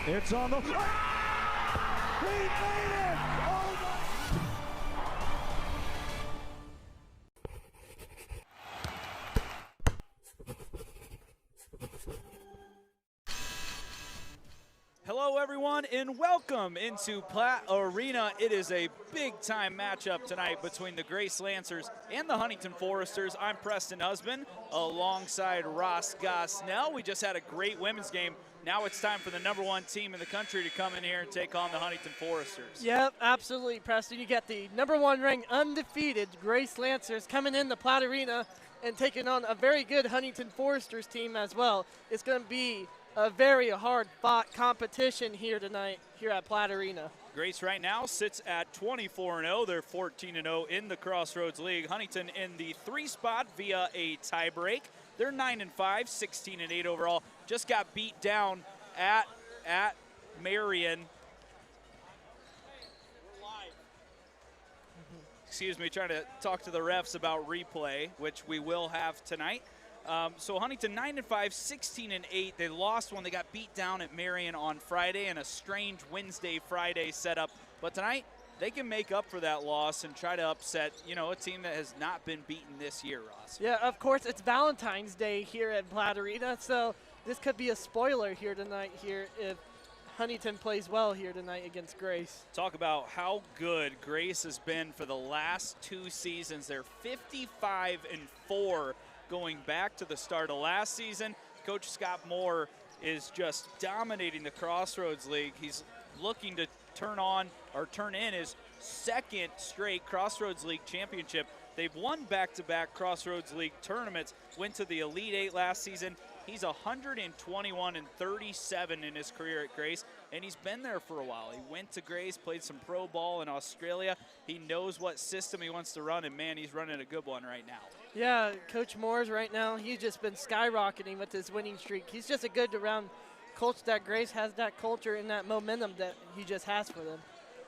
It's on the... Ah! He made it! Oh my... Hello everyone and welcome into Platte Arena. It is a big time matchup tonight between the Grace Lancers and the Huntington Foresters. I'm Preston Husband alongside Ross Gosnell. We just had a great women's game. Now it's time for the #1 team in the country to come in here and take on the Huntington Foresters. Yep, absolutely, Preston. You got the #1 ranked undefeated Grace Lancers coming in the Platte Arena and taking on a very good Huntington Foresters team as well. It's going to be a very hard-fought competition here tonight here at Platte Arena. Grace right now sits at 24-0. They're 14-0 in the Crossroads League. Huntington in the 3 spot via a tiebreak. They're 9-5, 16-8 overall. Just got beat down at Marion. Excuse me, trying to talk to the refs about replay, which we will have tonight. So Huntington 9-5, 16-8. They lost when they got beat down at Marion on Friday in a strange Wednesday-Friday setup. But tonight, they can make up for that loss and try to upset, you know, a team that has not been beaten this year, Ross. Yeah, of course, it's Valentine's Day here at Platte Arena, so this could be a spoiler here tonight here if Huntington plays well here tonight against Grace. Talk about how good Grace has been for the last 2 seasons. They're 55-4 going back to the start of last season. Coach Scott Moore is just dominating the Crossroads League. He's looking to turn in his 2nd straight Crossroads League championship. They've won back-to-back Crossroads League tournaments, went to the Elite 8 last season. He's 121-37 in his career at Grace, and he's been there for a while. He went to Grace, played some pro ball in Australia. He knows what system he wants to run, and man, he's running a good one right now. Yeah, Coach Moore's right now, he's just been skyrocketing with his winning streak. He's just a good around coach that Grace has that culture and that momentum that he just has for them.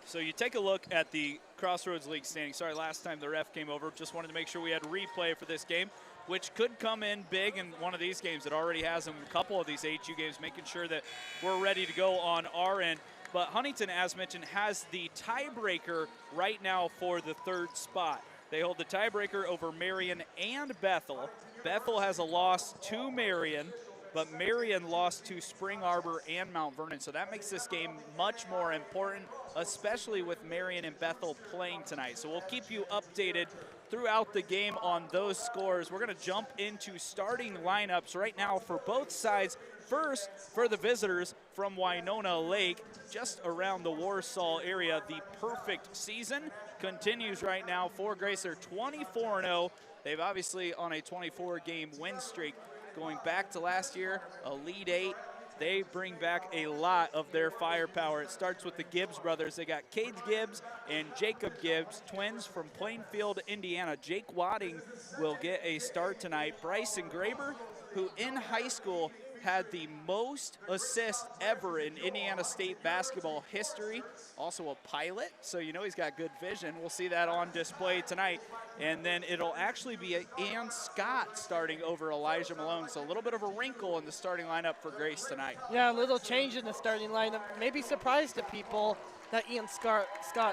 So you take a look at the Crossroads League standings. Sorry, last time the ref came over. Just wanted to make sure we had replay for this game, which could come in big in one of these games. It already has in a couple of these HU games, making sure that we're ready to go on our end. But Huntington, as mentioned, has the tiebreaker right now for the 3rd spot. They hold the tiebreaker over Marion and Bethel. Bethel has a loss to Marion, but Marion lost to Spring Arbor and Mount Vernon. So that makes this game much more important, especially with Marion and Bethel playing tonight. So we'll keep you updated throughout the game on those scores. We're going to jump into starting lineups right now for both sides. First, for the visitors from Winona Lake, just around the Warsaw area, the perfect season continues right now for Grace. They're 24-0. They've obviously on a 24-game win streak. Going back to last year, Elite 8, they bring back a lot of their firepower. It starts with the Gibbs brothers. They got Cade Gibbs and Jacob Gibbs, twins from Plainfield, Indiana. Jake Wadding will get a start tonight. Bryson Graber, who in high school had the most assists ever in Indiana State basketball history. Also a pilot, so you know he's got good vision. We'll see that on display tonight. And then it'll actually be Ann Scott starting over Elijah Malone. So a little bit of a wrinkle in the starting lineup for Grace tonight. Yeah, a little change in the starting lineup. Maybe surprise to people that Ian Scott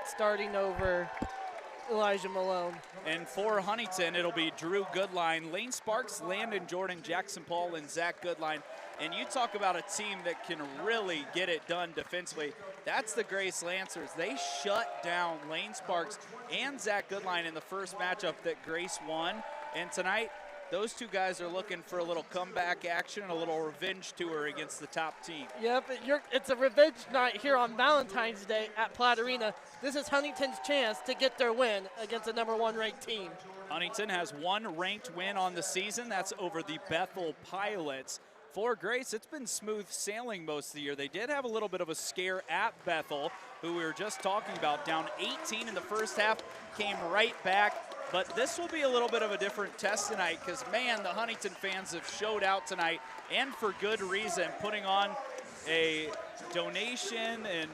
starting over Elijah Malone. And for Huntington, it'll be Drew Goodline, Lane Sparks, Landon Jordan, Jackson Paul, and Zach Goodline. And you talk about a team that can really get it done defensively. That's the Grace Lancers. They shut down Lane Sparks and Zach Goodline in the first matchup that Grace won. And tonight, those two guys are looking for a little comeback action, a little revenge tour against the top team. Yep, it's a revenge night here on Valentine's Day at Platte Arena. This is Huntington's chance to get their win against the #1 ranked team. Huntington has 1 ranked win on the season. That's over the Bethel Pilots. For Grace, it's been smooth sailing most of the year. They did have a little bit of a scare at Bethel, who we were just talking about, down 18 in the first half, came right back. But this will be a little bit of a different test tonight because, man, the Huntington fans have showed out tonight, and for good reason, putting on a donation and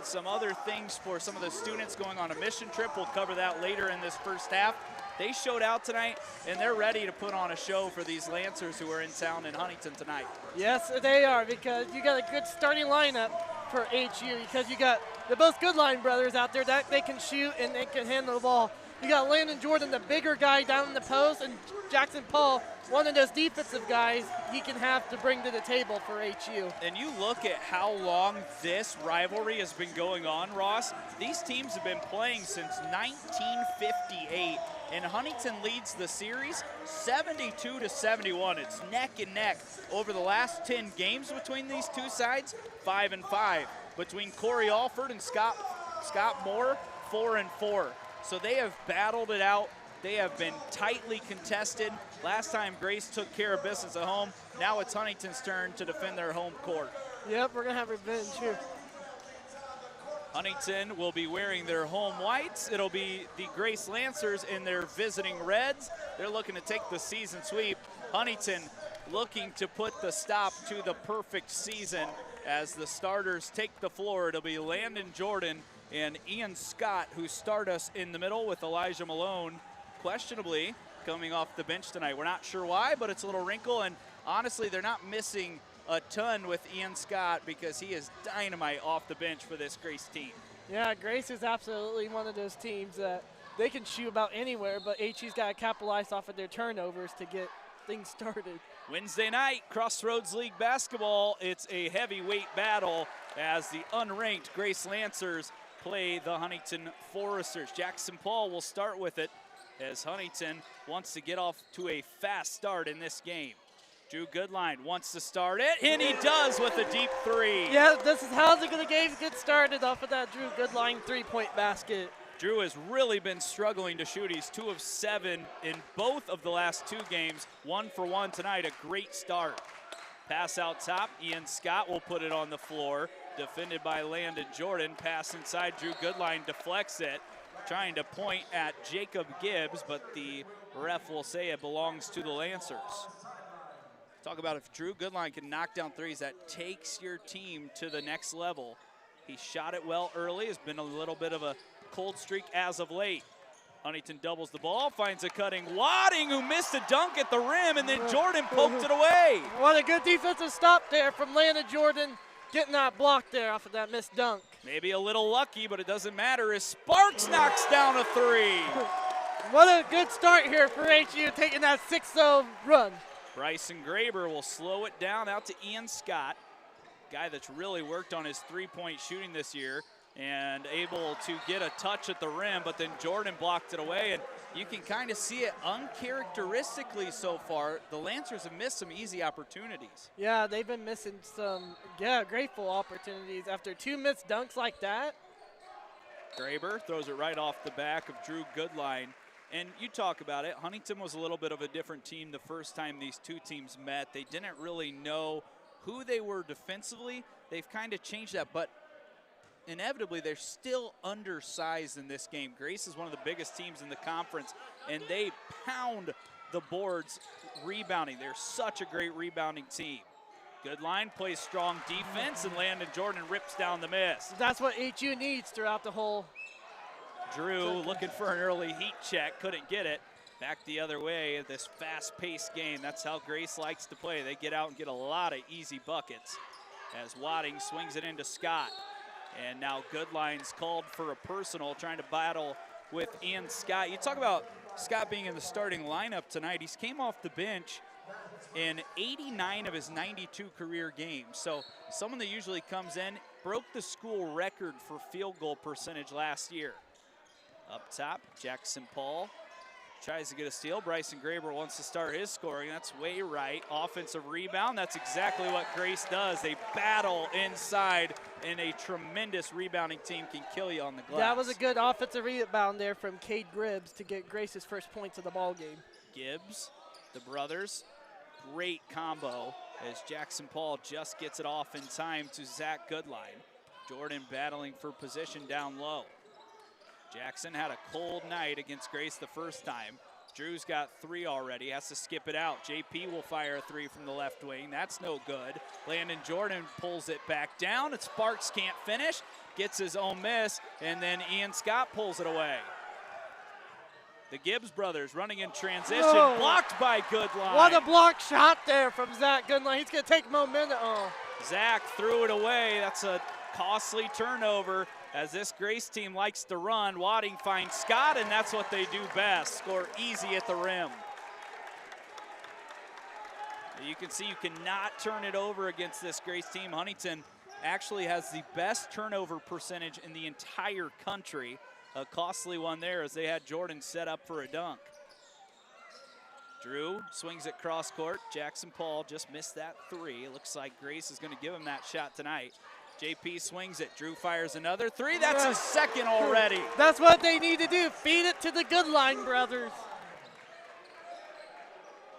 some other things for some of the students going on a mission trip. We'll cover that later in this first half. They showed out tonight, and they're ready to put on a show for these Lancers who are in town in Huntington tonight. Yes, they are, because you got a good starting lineup for HU, because you got the both Goodline brothers out there that they can shoot and they can handle the ball. You got Landon Jordan, the bigger guy down in the post, and Jackson Paul, one of those defensive guys he can have to bring to the table for HU. And you look at how long this rivalry has been going on, Ross. These teams have been playing since 1958, and Huntington leads the series 72-71. It's neck and neck over the last 10 games between these two sides, 5-5. Between Corey Alford and Scott Moore, 4-4. So they have battled it out. They have been tightly contested. Last time Grace took care of business at home. Now it's Huntington's turn to defend their home court. Yep, we're going to have revenge here. Huntington will be wearing their home whites. It'll be the Grace Lancers in their visiting reds. They're looking to take the season sweep. Huntington looking to put the stop to the perfect season as the starters take the floor. It'll be Landon Jordan and Ian Scott who start us in the middle, with Elijah Malone questionably coming off the bench tonight. We're not sure why, but it's a little wrinkle, and honestly, they're not missing a ton with Ian Scott because he is dynamite off the bench for this Grace team. Yeah, Grace is absolutely one of those teams that they can shoot about anywhere, but HU's got to capitalize off of their turnovers to get things started. Wednesday night, Crossroads League basketball. It's a heavyweight battle as the unranked Grace Lancers play the Huntington Foresters. Jackson Paul will start with it as Huntington wants to get off to a fast start in this game. Drew Goodline wants to start it, and he does with a deep three. Yeah, this is how the game get started off of that Drew Goodline three-point basket. Drew has really been struggling to shoot. He's 2 of 7 in both of the last 2 games. 1 for 1 tonight, a great start. Pass out top, Ian Scott will put it on the floor. Defended by Landon Jordan. Pass inside, Drew Goodline deflects it. Trying to point at Jacob Gibbs, but the ref will say it belongs to the Lancers. Talk about if Drew Goodline can knock down threes, that takes your team to the next level. He shot it well early. Has been a little bit of a cold streak as of late. Huntington doubles the ball, finds a cutting Wadding, who missed a dunk at the rim, and then Jordan poked it away. What a good defensive stop there from Landon Jordan, getting that block there off of that missed dunk. Maybe a little lucky, but it doesn't matter as Sparks knocks down a 3. What a good start here for HU, taking that 6-0 run. Bryson Graber will slow it down out to Ian Scott, guy that's really worked on his three-point shooting this year and able to get a touch at the rim, but then Jordan blocked it away, and you can kind of see it uncharacteristically so far. The Lancers have missed some easy opportunities. Yeah, they've been missing some, grateful opportunities after 2 missed dunks like that. Graber throws it right off the back of Drew Goodline. And you talk about it, Huntington was a little bit of a different team the first time these two teams met. They didn't really know who they were defensively. They've kind of changed that, but inevitably they're still undersized in this game. Grace is one of the biggest teams in the conference, and they pound the boards rebounding. They're such a great rebounding team. Goodline plays strong defense, and Landon Jordan rips down the miss. That's what HU needs throughout the whole. Drew looking for an early heat check, couldn't get it. Back the other way, this fast-paced game. That's how Grace likes to play. They get out and get a lot of easy buckets as Wadding swings it into Scott. And now Goodline's called for a personal, trying to battle with Ian Scott. You talk about Scott being in the starting lineup tonight. He's came off the bench in 89 of his 92 career games. So someone that usually comes in, broke the school record for field goal percentage last year. Up top, Jackson Paul tries to get a steal. Bryson Graber wants to start his scoring. That's way right. Offensive rebound. That's exactly what Grace does. They battle inside, and a tremendous rebounding team can kill you on the glass. That was a good offensive rebound there from Cade Gribbs to get Grace's first points of the ball game. Gibbs, the brothers, great combo as Jackson Paul just gets it off in time to Zach Goodline. Jordan battling for position down low. Jackson had a cold night against Grace the first time. Drew's got 3 already, has to skip it out. JP will fire a 3 from the left wing. That's no good. Landon Jordan pulls it back down, and Sparks can't finish. Gets his own miss, and then Ian Scott pulls it away. The Gibbs brothers running in transition, Whoa. blocked by Goodline. What a block shot there from Zach Goodline. He's going to take momentum. Oh. Zach threw it away. That's a costly turnover as this Grace team likes to run. Wadding finds Scott, and that's what they do best, score easy at the rim. You can see you cannot turn it over against this Grace team. Huntington actually has the best turnover percentage in the entire country. A costly one there as they had Jordan set up for a dunk. Drew swings it cross court. Jackson Paul just missed that three. It looks like Grace is going to give him that shot tonight. JP swings it. Drew fires another three. That's his second already. That's what they need to do. Feed it to the Goodline brothers.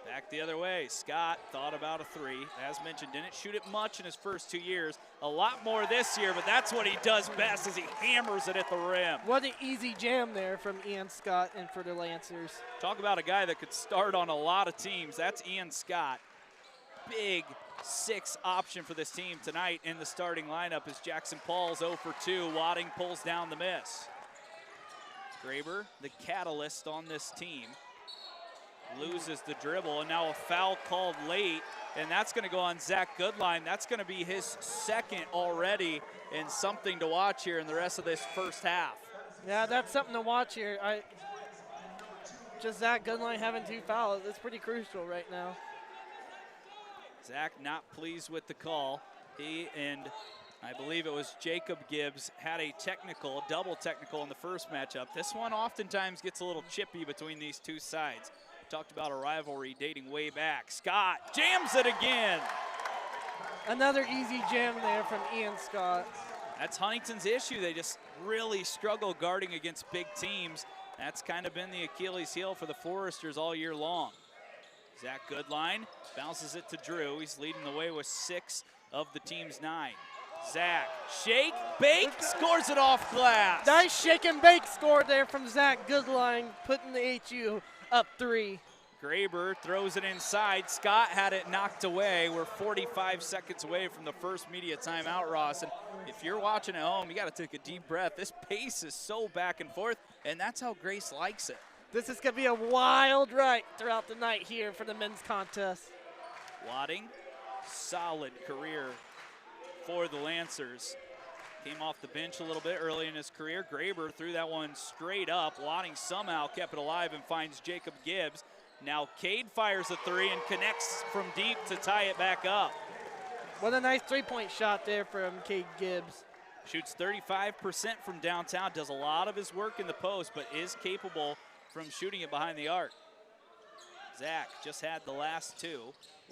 Back the other way. Scott thought about a three. As mentioned, didn't shoot it much in his first 2 years. A lot more this year, but that's what he does best as he hammers it at the rim. What an easy jam there from Ian Scott and for the Lancers. Talk about a guy that could start on a lot of teams. That's Ian Scott. Big 6 option for this team tonight in the starting lineup is Jackson Paul's 0 for 2. Wadding pulls down the miss. Graber, the catalyst on this team, loses the dribble, and now a foul called late, and that's going to go on Zach Goodline. That's going to be his second already, and something to watch here in the rest of this first half. Yeah, that's something to watch here. Just Zach Goodline having 2 fouls. It's pretty crucial right now. Zach not pleased with the call. He and I believe it was Jacob Gibbs had a technical, double technical in the first matchup. This one oftentimes gets a little chippy between these two sides. Talked about a rivalry dating way back. Scott jams it again. Another easy jam there from Ian Scott. That's Huntington's issue. They just really struggle guarding against big teams. That's kind of been the Achilles heel for the Foresters all year long. Zach Goodline bounces it to Drew. He's leading the way with 6 of the team's 9. Zach, shake, bake, scores it off glass. Nice shake and bake score there from Zach Goodline, putting the HU up 3. Graber throws it inside. Scott had it knocked away. We're 45 seconds away from the first media timeout, Ross. And if you're watching at home, you got to take a deep breath. This pace is so back and forth, and that's how Grace likes it. This is going to be a wild ride throughout the night here for the men's contest. Wadding, solid career for the Lancers. Came off the bench a little bit early in his career. Graber threw that one straight up. Wadding somehow kept it alive and finds Jacob Gibbs. Now Cade fires a three and connects from deep to tie it back up. What a nice three-point shot there from Cade Gibbs. Shoots 35% from downtown, does a lot of his work in the post, but is capable from shooting it behind the arc. Zach just had the last 2.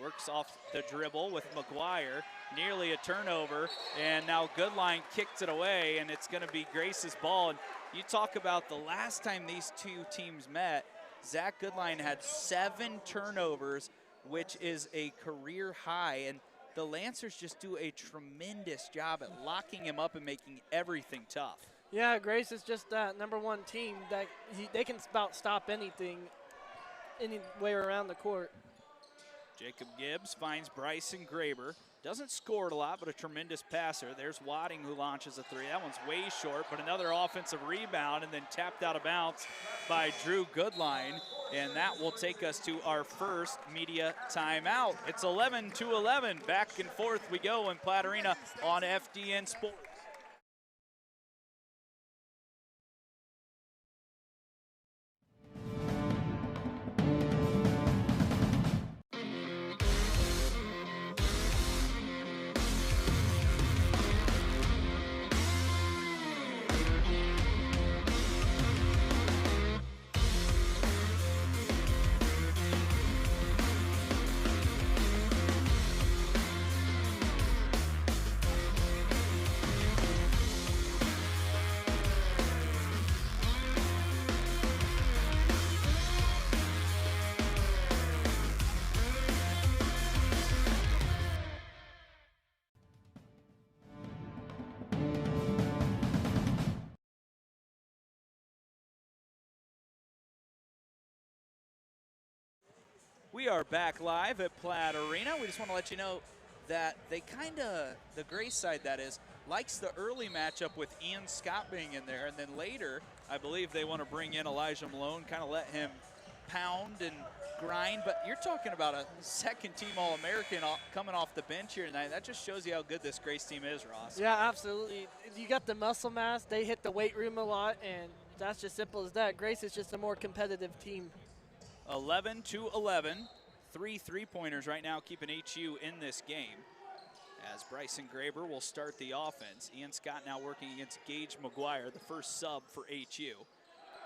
Works off the dribble with McGuire. Nearly a turnover, and now Goodline kicked it away, and it's going to be Grace's ball. And you talk about the last time these two teams met, Zach Goodline had 7 turnovers, which is a career high, and the Lancers just do a tremendous job at locking him up and making everything tough. Yeah, Grace is just that #1 team that they can about stop anything, anywhere around the court. Jacob Gibbs finds Bryson Graber. Doesn't score it a lot, but a tremendous passer. There's Wadding who launches a three. That one's way short, but another offensive rebound and then tapped out of bounds by Drew Goodline. And that will take us to our first media timeout. It's 11-11. Back and forth we go in Platte Arena on FDN Sports. We are back live at Platte Arena. We just want to let you know that they the Grace side that is, likes the early matchup with Ian Scott being in there, and then later, I believe they want to bring in Elijah Malone, kind of let him pound and grind. But you're talking about a second-team All-American coming off the bench here tonight. That just shows you how good this Grace team is, Ross. Yeah, absolutely. You got the muscle mass. They hit the weight room a lot, and that's just simple as that. Grace is just a more competitive team. 11-11, 3 3-pointers right now, keeping HU in this game. As Bryson Graber will start the offense. Ian Scott now working against Gage McGuire, the first sub for HU.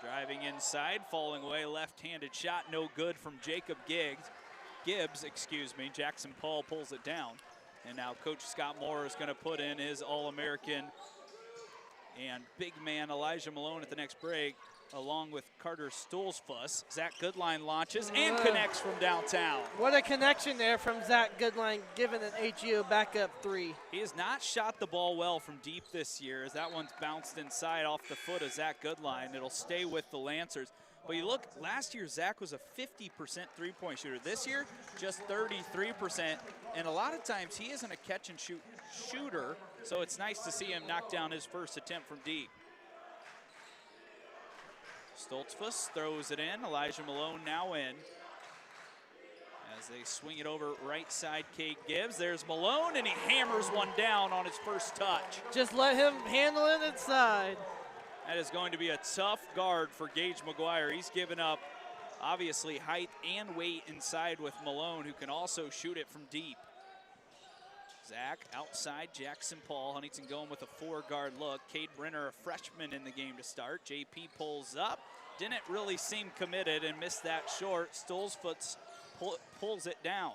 Driving inside, falling away, left-handed shot, no good from Jacob Gibbs, excuse me. Jackson Paul pulls it down. And now Coach Scott Moore is going to put in his All-American and big man Elijah Malone at the next break, along with Carter Stolzfuss. Zach Goodline launches and connects from downtown. What a connection there from Zach Goodline, giving an HU backup 3. He has not shot the ball well from deep this year, as that one's bounced inside off the foot of Zach Goodline. It'll stay with the Lancers. But you look, last year Zach was a 50% three-point shooter. This year, just 33%. And a lot of times he isn't a catch-and-shoot shooter, so it's nice to see him knock down his first attempt from deep. Stoltzfus throws it in. Elijah Malone now in. As they swing it over right side, Cade Gibbs. There's Malone, and he hammers one down on his first touch. Just let him handle it inside. That is going to be a tough guard for Gage McGuire. He's given up, obviously, height and weight inside with Malone, who can also shoot it from deep. Zach outside, Jackson Paul. Huntington going with a 4-guard look. Cade Brenner, a freshman in the game to start. JP pulls up. Didn't really seem committed and missed that short. Stolzfuss pulls it down.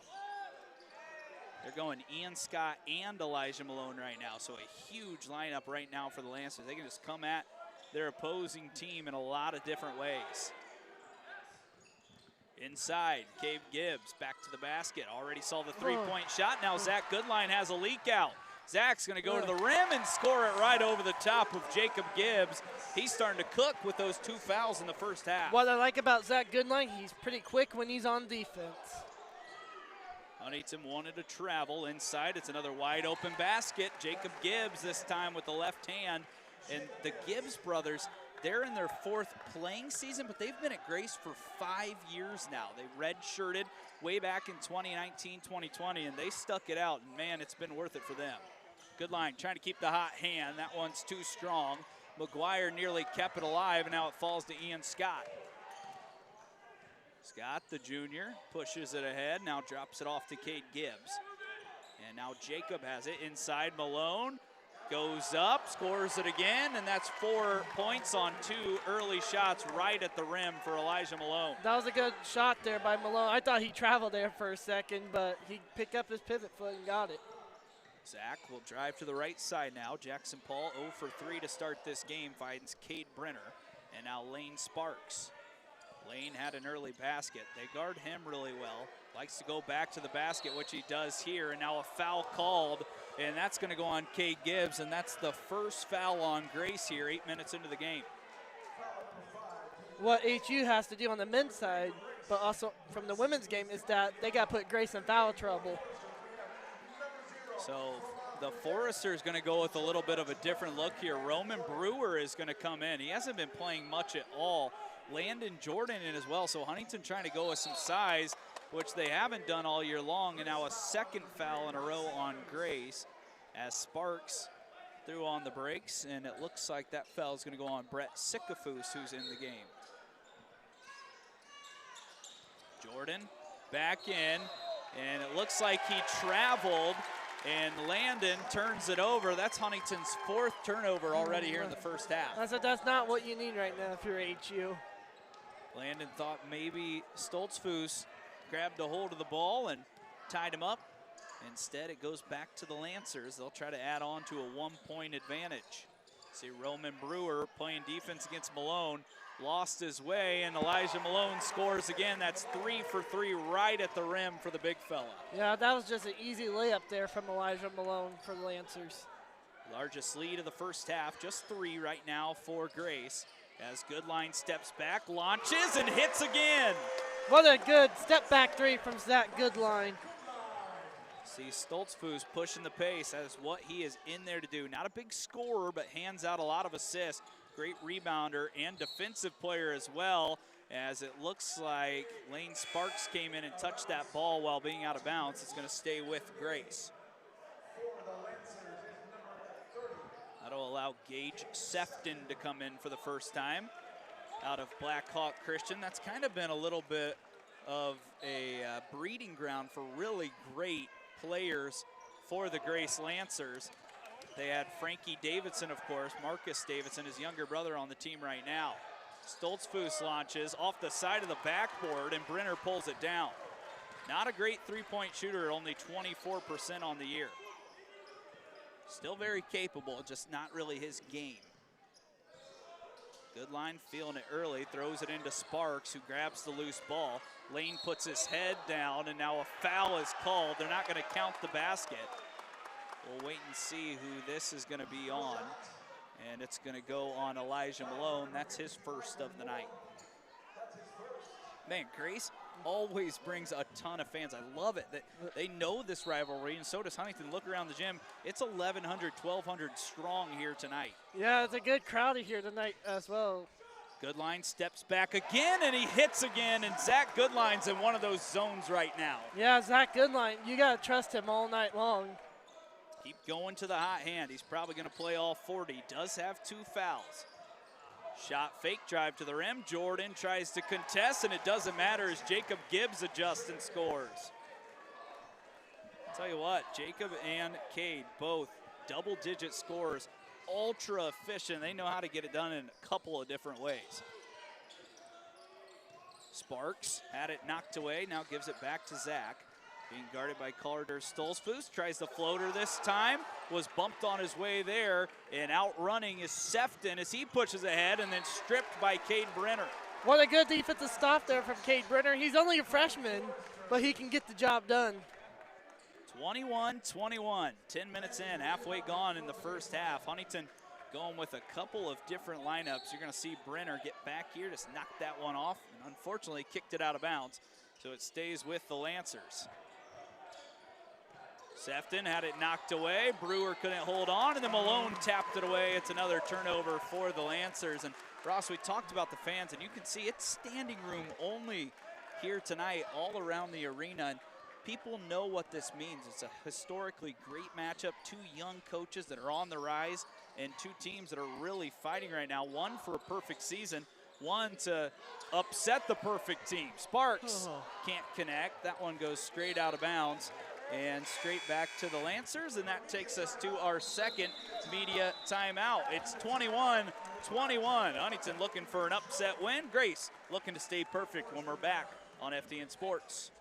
They're going Ian Scott and Elijah Malone right now. So a huge lineup right now for the Lancers. They can just come at their opposing team in a lot of different ways. Inside, Cade Gibbs back to the basket. Already saw the three-point shot. Now Zach Goodline has a leak out. Zach's going to go to the rim and score it right over the top of Jacob Gibbs. He's starting to cook with those 2 fouls in the first half. What I like about Zach Goodline, he's pretty quick when he's on defense. Huntington wanted to travel inside. It's another wide open basket. Jacob Gibbs this time with the left hand. And the Gibbs brothers, they're in their 4th playing season, but they've been at Grace for 5 years now. They redshirted way back in 2019, 2020, and they stuck it out. And man, it's been worth it for them. Good line, trying to keep the hot hand. That one's too strong. McGuire nearly kept it alive, and now it falls to Ian Scott. Scott, the junior, pushes it ahead, now drops it off to Cade Gibbs. And now Jacob has it inside. Malone goes up, scores it again, and that's 4 points on 2 early shots right at the rim for Elijah Malone. That was a good shot there by Malone. I thought he traveled there for a second, but he picked up his pivot foot and got it. Zach will drive to the right side now. Jackson Paul 0 for 3 to start this game, finds Cade Brenner. And now Lane Sparks. Lane had an early basket. They guard him really well. Likes to go back to the basket, which he does here. And now a foul called, and that's going to go on Cade Gibbs, and that's the first foul on Grace here, 8 minutes into the game. What HU has to do on the men's side, but also from the women's game, is that they got to put Grace in foul trouble. So the Forester is going to go with a little bit of a different look here. Roman Brewer is going to come in. He hasn't been playing much at all. Landon Jordan in as well. So Huntington trying to go with some size, which they haven't done all year long. And now a second foul in a row on Grace as Sparks threw on the brakes. And it looks like that foul is going to go on Brett Sikafus, who's in the game. Jordan back in, and it looks like he traveled. And Landon turns it over. That's Huntington's 4th turnover already here in the first half. That's not what you need right now if you're HU. Landon thought maybe Stoltzfus grabbed a hold of the ball and tied him up. Instead, it goes back to the Lancers. They'll try to add on to a 1-point advantage. See Roman Brewer playing defense against Malone. Lost his way, and Elijah Malone scores again. That's 3 for 3 right at the rim for the big fella. Yeah, that was just an easy layup there from Elijah Malone for the Lancers. Largest lead of the first half, just 3 right now for Grace. As Goodline steps back, launches, and hits again. What a good step back 3 from Zach Goodline. See Stoltzfus pushing the pace. That is what he is in there to do. Not a big scorer, but hands out a lot of assists. Great rebounder and defensive player as well, as it looks like Lane Sparks came in and touched that ball while being out of bounds. It's going to stay with Grace. That'll allow Gage Sefton to come in for the first time out of Black Hawk Christian. That's kind of been a little bit of a breeding ground for really great players for the Grace Lancers. They had Frankie Davidson, of course, Marcus Davidson, his younger brother, on the team right now. Stoltzfus launches off the side of the backboard, and Brenner pulls it down. Not a great three-point shooter, only 24% on the year. Still very capable, just not really his game. Goodline feeling it early, throws it into Sparks, who grabs the loose ball. Lane puts his head down, and now a foul is called. They're not going to count the basket. We'll wait and see who this is going to be on. And it's going to go on Elijah Malone. That's his first of the night. Man, Grace always brings a ton of fans. I love it that they know this rivalry, and so does Huntington. Look around the gym. It's 1,100, 1,200 strong here tonight. Yeah, it's a good crowd here tonight as well. Goodline steps back again, and he hits again, and Zach Goodline's in one of those zones right now. Yeah, Zach Goodline, you got to trust him all night long. Keep going to the hot hand. He's probably going to play all 40. Does have 2 fouls. Shot fake, drive to the rim. Jordan tries to contest, and it doesn't matter as Jacob Gibbs adjusts and scores. I'll tell you what, Jacob and Cade, both double-digit scorers, ultra efficient. They know how to get it done in a couple of different ways. Sparks had it knocked away, now gives it back to Zach. Being guarded by Carter Stoltzfus, tries the floater this time, was bumped on his way there, and outrunning is Sefton as he pushes ahead and then stripped by Cade Brenner. What a good defensive stop there from Cade Brenner. He's only a freshman, but he can get the job done. 21-21, 10 minutes in, halfway gone in the first half. Huntington going with a couple of different lineups. You're going to see Brenner get back here, just knocked that one off, and unfortunately kicked it out of bounds, so it stays with the Lancers. Sefton had it knocked away. Brewer couldn't hold on, and then Malone tapped it away. It's another turnover for the Lancers. And Ross, we talked about the fans, and you can see it's standing room only here tonight all around the arena. And people know what this means. It's a historically great matchup. 2 young coaches that are on the rise, and 2 teams that are really fighting right now. One for a perfect season, one to upset the perfect team. Sparks can't connect. That one goes straight out of bounds and straight back to the Lancers, and that takes us to our second media timeout. It's 21-21. Huntington looking for an upset win. Grace looking to stay perfect when we're back on FDN Sports.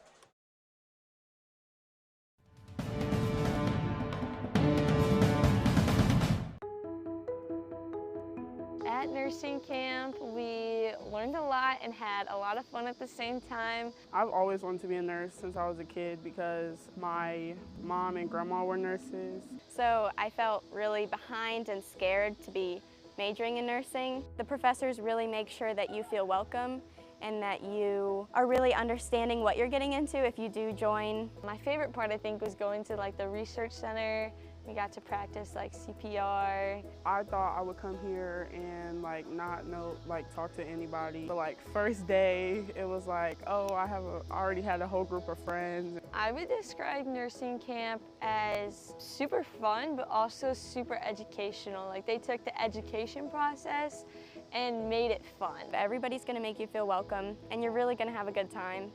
At nursing camp, we learned a lot and had a lot of fun at the same time. I've always wanted to be a nurse since I was a kid because my mom and grandma were nurses. So I felt really behind and scared to be majoring in nursing. The professors really make sure that you feel welcome and that you are really understanding what you're getting into if you do join. My favorite part, I think, was going to like the research center. We got to practice like CPR. I thought I would come here and not know, talk to anybody. But first day, it was like, oh, I already had a whole group of friends. I would describe nursing camp as super fun, but also super educational. Like they took the education process and made it fun. Everybody's gonna make you feel welcome, and you're really gonna have a good time.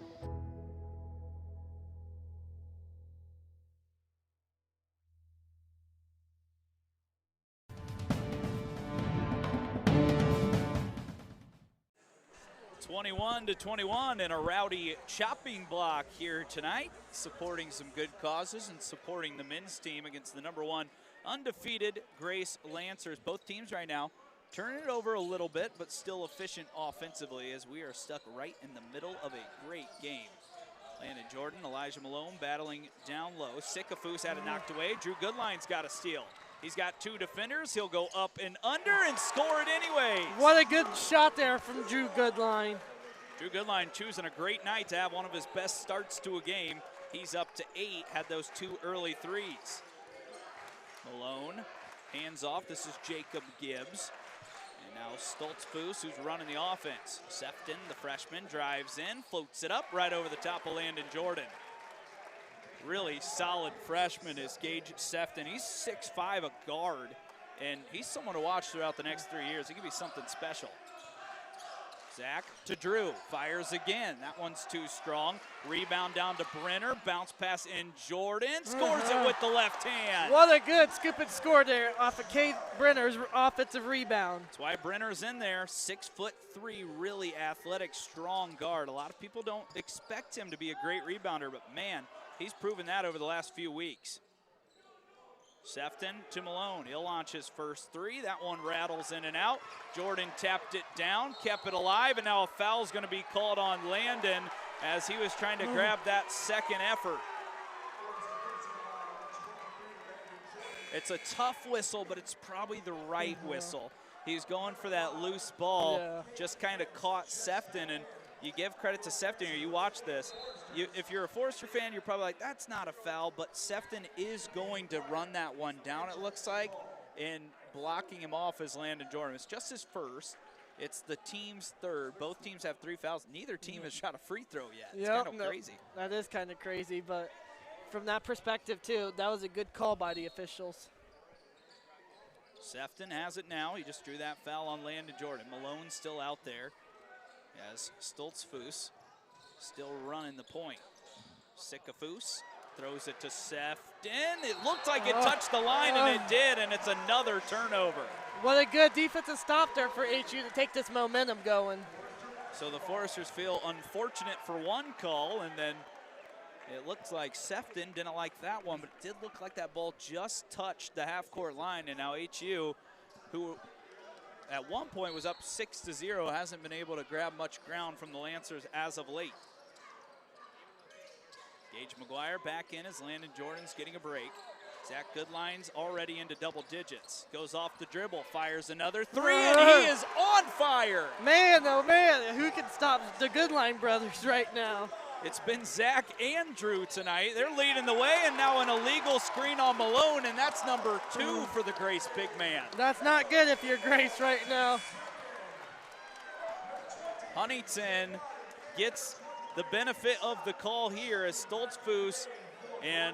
(21-21) in a rowdy chopping block here tonight, supporting some good causes and supporting the men's team against the #1 undefeated Grace Lancers. Both teams right now turning it over a little bit, but still efficient offensively as we are stuck right in the middle of a great game. Landon Jordan, Elijah Malone battling down low. Sikafus had it knocked away. Drew Goodline's got a steal. He's got 2 defenders. He'll go up and under and score it anyway. What a good shot there from Drew Goodline. Drew Goodline choosing a great night to have one of his best starts to a game. He's up to 8, had those 2 early threes. Malone, hands off. This is Jacob Gibbs. And now Stoltzfus, who's running the offense. Sefton, the freshman, drives in, floats it up right over the top of Landon Jordan. Really solid freshman is Gage Sefton. He's 6'5", a guard, and he's someone to watch throughout the next 3 years. He could be something special. Zach to Drew, fires again. That one's too strong. Rebound down to Brenner, bounce pass in Jordan, scores it with the left hand. What a good scoop and score there off of Cade Brenner's offensive rebound. That's why Brenner's in there, 6'3", really athletic, strong guard. A lot of people don't expect him to be a great rebounder, but man, he's proven that over the last few weeks. Sefton to Malone. He'll launch his first 3. That one rattles in and out. Jordan tapped it down, kept it alive, and now a foul's going to be called on Landon as he was trying to grab that second effort. It's a tough whistle, but it's probably the right whistle. He's going for that loose ball, just kind of caught Sefton, and you give credit to Sefton here. You watch this. If you're a Forester fan, you're probably like, that's not a foul, but Sefton is going to run that one down, it looks like, and blocking him off is Landon Jordan. It's just his first. It's the team's third. Both teams have 3 fouls. Neither team has shot a free throw yet. It's kind of crazy. That is kind of crazy, but from that perspective, too, that was a good call by the officials. Sefton has it now. He just drew that foul on Landon Jordan. Malone's still out there as Stoltzfus still running the point. Sikafus throws it to Sefton. It looked like it touched the line, and it did, and it's another turnover. What a good defensive stop there for HU to take this momentum going. So the Foresters feel unfortunate for one call, and then it looks like Sefton didn't like that one, but it did look like that ball just touched the half-court line, and now HU, who at one point was up 6-0, hasn't been able to grab much ground from the Lancers as of late. Gage McGuire back in as Landon Jordan's getting a break. Zach Goodline's already into double digits. Goes off the dribble, fires another 3, and he is on fire. Man, oh man, who can stop the Goodline brothers right now? It's been Zach and Drew tonight. They're leading the way, and now an illegal screen on Malone, and that's number 2 for the Grace big man. That's not good if you're Grace right now. Huntington gets the benefit of the call here as Stoltzfus and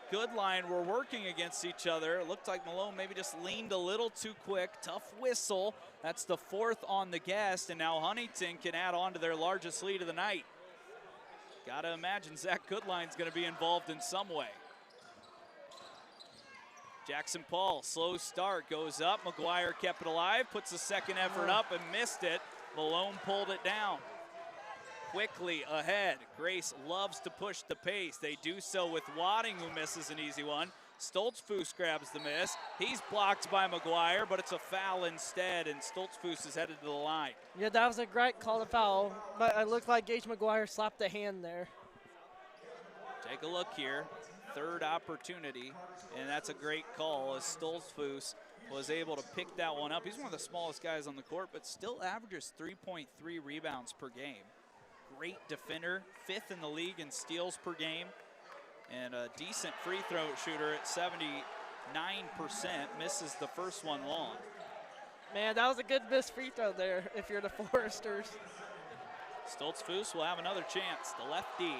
Goodline were working against each other. It looked like Malone maybe just leaned a little too quick. Tough whistle. That's the 4th on the guest, and now Huntington can add on to their largest lead of the night. Gotta imagine Zach Goodline's gonna be involved in some way. Jackson Paul, slow start, goes up. McGuire kept it alive, puts the second effort up and missed it. Malone pulled it down. Quickly ahead. Grace loves to push the pace. They do so with Wadding, who misses an easy one. Stoltzfus grabs the miss. He's blocked by McGuire, but it's a foul instead, and Stoltzfus is headed to the line. Yeah, that was a great call to foul, but it looked like Gage McGuire slapped the hand there. Take a look here. 3rd opportunity, and that's a great call as Stoltzfus was able to pick that one up. He's one of the smallest guys on the court, but still averages 3.3 rebounds per game. Great defender, 5th in the league in steals per game, and a decent free throw shooter at 79%. Misses the first one long. Man, that was a good missed free throw there if you're the Foresters. Stoltzfus will have another chance. The lefty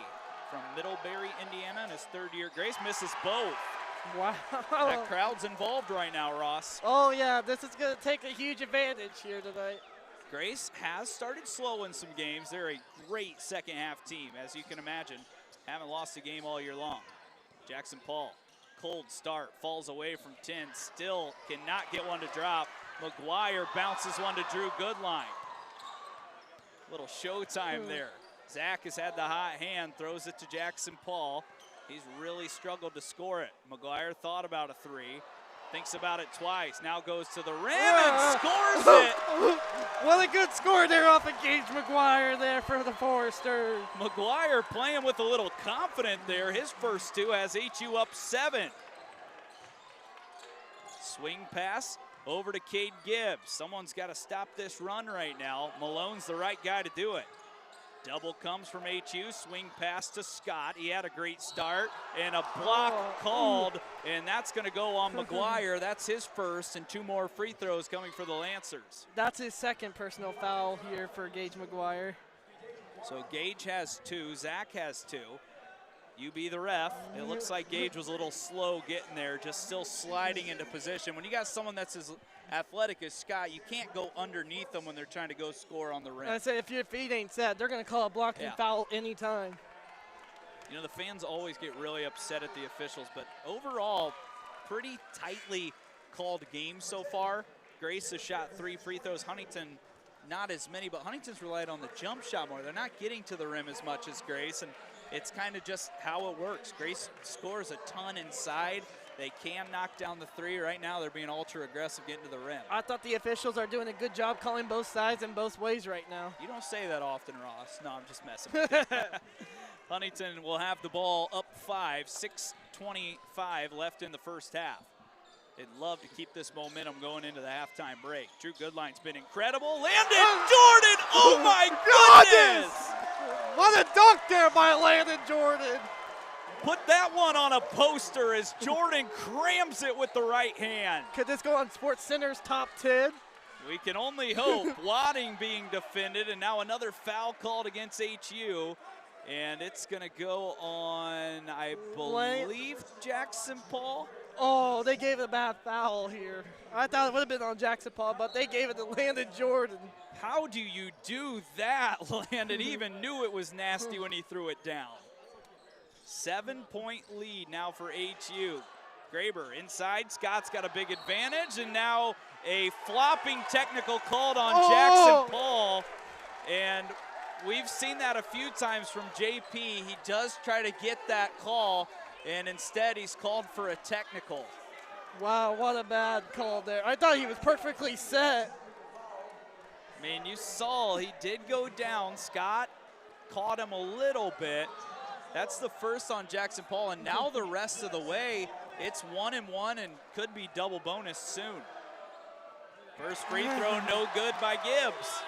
from Middlebury, Indiana, in his 3rd year. Grace misses both. Wow. That crowd's involved right now, Ross. Oh, yeah, this is going to take a huge advantage here tonight. Grace has started slow in some games. They're a great second-half team, as you can imagine. Haven't lost a game all year long. Jackson Paul, cold start, falls away from 10, still cannot get one to drop. McGuire bounces one to Drew Goodline. Little showtime there. Zach has had the hot hand, throws it to Jackson Paul. He's really struggled to score it. McGuire thought about a 3. Thinks about it twice, now goes to the rim and scores it. What a good score there off of Gage McGuire there for the Foresters. McGuire playing with a little confidence there. His first 2 has HU up 7. Swing pass over to Cade Gibbs. Someone's got to stop this run right now. Malone's the right guy to do it. Double comes from HU, swing pass to Scott. He had a great start, and a block called, and that's going to go on McGuire. That's his first, and 2 more free throws coming for the Lancers. That's his second personal foul here for Gage McGuire. So Gage has 2, Zach has 2. You be the ref. It looks like Gage was a little slow getting there, just still sliding into position. When you got someone that's as athletic as Scott, you can't go underneath them when they're trying to go score on the rim. I say if your feet ain't set, they're going to call a blocking foul anytime. You know, the fans always get really upset at the officials, but overall, pretty tightly called game so far. Grace has shot 3 free throws. Huntington, not as many, but Huntington's relied on the jump shot more. They're not getting to the rim as much as Grace, and it's kind of just how it works. Grace scores a ton inside. They can knock down the 3. Right now, they're being ultra aggressive getting to the rim. I thought the officials are doing a good job calling both sides and both ways right now. You don't say that often, Ross. No, I'm just messing with you. Huntington will have the ball up 5, 6:25 left in the first half. They'd love to keep this momentum going into the halftime break. Drew Goodline's been incredible. Landon Jordan, oh my goodness! What a dunk there by Landon Jordan. Put that one on a poster as Jordan crams it with the right hand. Could this go on SportsCenter's top 10? We can only hope. Wadding being defended, and now another foul called against HU. And it's going to go on, I believe, Jackson Paul. Oh, they gave a bad foul here. I thought it would have been on Jackson Paul, but they gave it to Landon Jordan. How do you do that? Landon even knew it was nasty when he threw it down. 7-point lead now for HU. Graber inside. Scott's got a big advantage, and now a flopping technical called on Jackson Paul. And we've seen that a few times from JP. He does try to get that call, and instead he's called for a technical. Wow, what a bad call there. I thought he was perfectly set. I mean, you saw he did go down. Scott caught him a little bit. That's the first on Jackson Paul, and now the rest of the way, it's 1-1 and could be double bonus soon. First free throw, no good by Gibbs.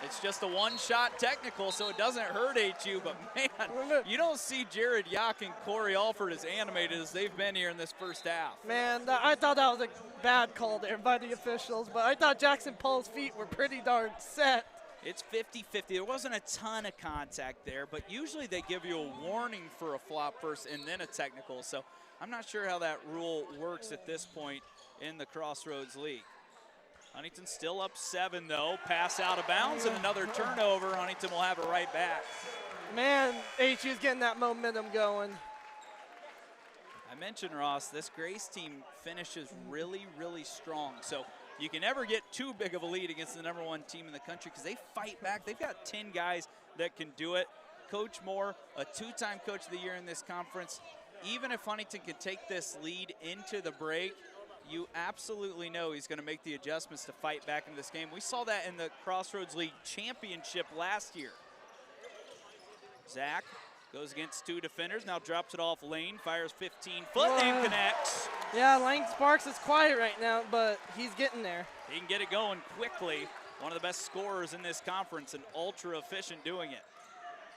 It's just a one-shot technical, so it doesn't hurt HU, but man, you don't see Jared Yock and Corey Alford as animated as they've been here in this first half. Man, I thought that was a bad call there by the officials, but I thought Jackson Paul's feet were pretty darn set. It's 50-50. There wasn't a ton of contact there, but usually they give you a warning for a flop first and then a technical, so I'm not sure how that rule works at this point in the Crossroads League. Huntington still up 7, though. Pass out of bounds and another turnover. Huntington will have it right back. Man, HU's getting that momentum going. I mentioned, Ross, this Grace team finishes really, really strong. So you can never get too big of a lead against the #1 team in the country because they fight back. They've got 10 guys that can do it. Coach Moore, a 2-time Coach of the Year in this conference. Even if Huntington can take this lead into the break, you absolutely know he's going to make the adjustments to fight back into this game. We saw that in the Crossroads League Championship last year. Zach goes against 2 defenders, now drops it off Lane, fires 15-foot and connects. Yeah, Lane Sparks is quiet right now, but he's getting there. He can get it going quickly. One of the best scorers in this conference and ultra efficient doing it.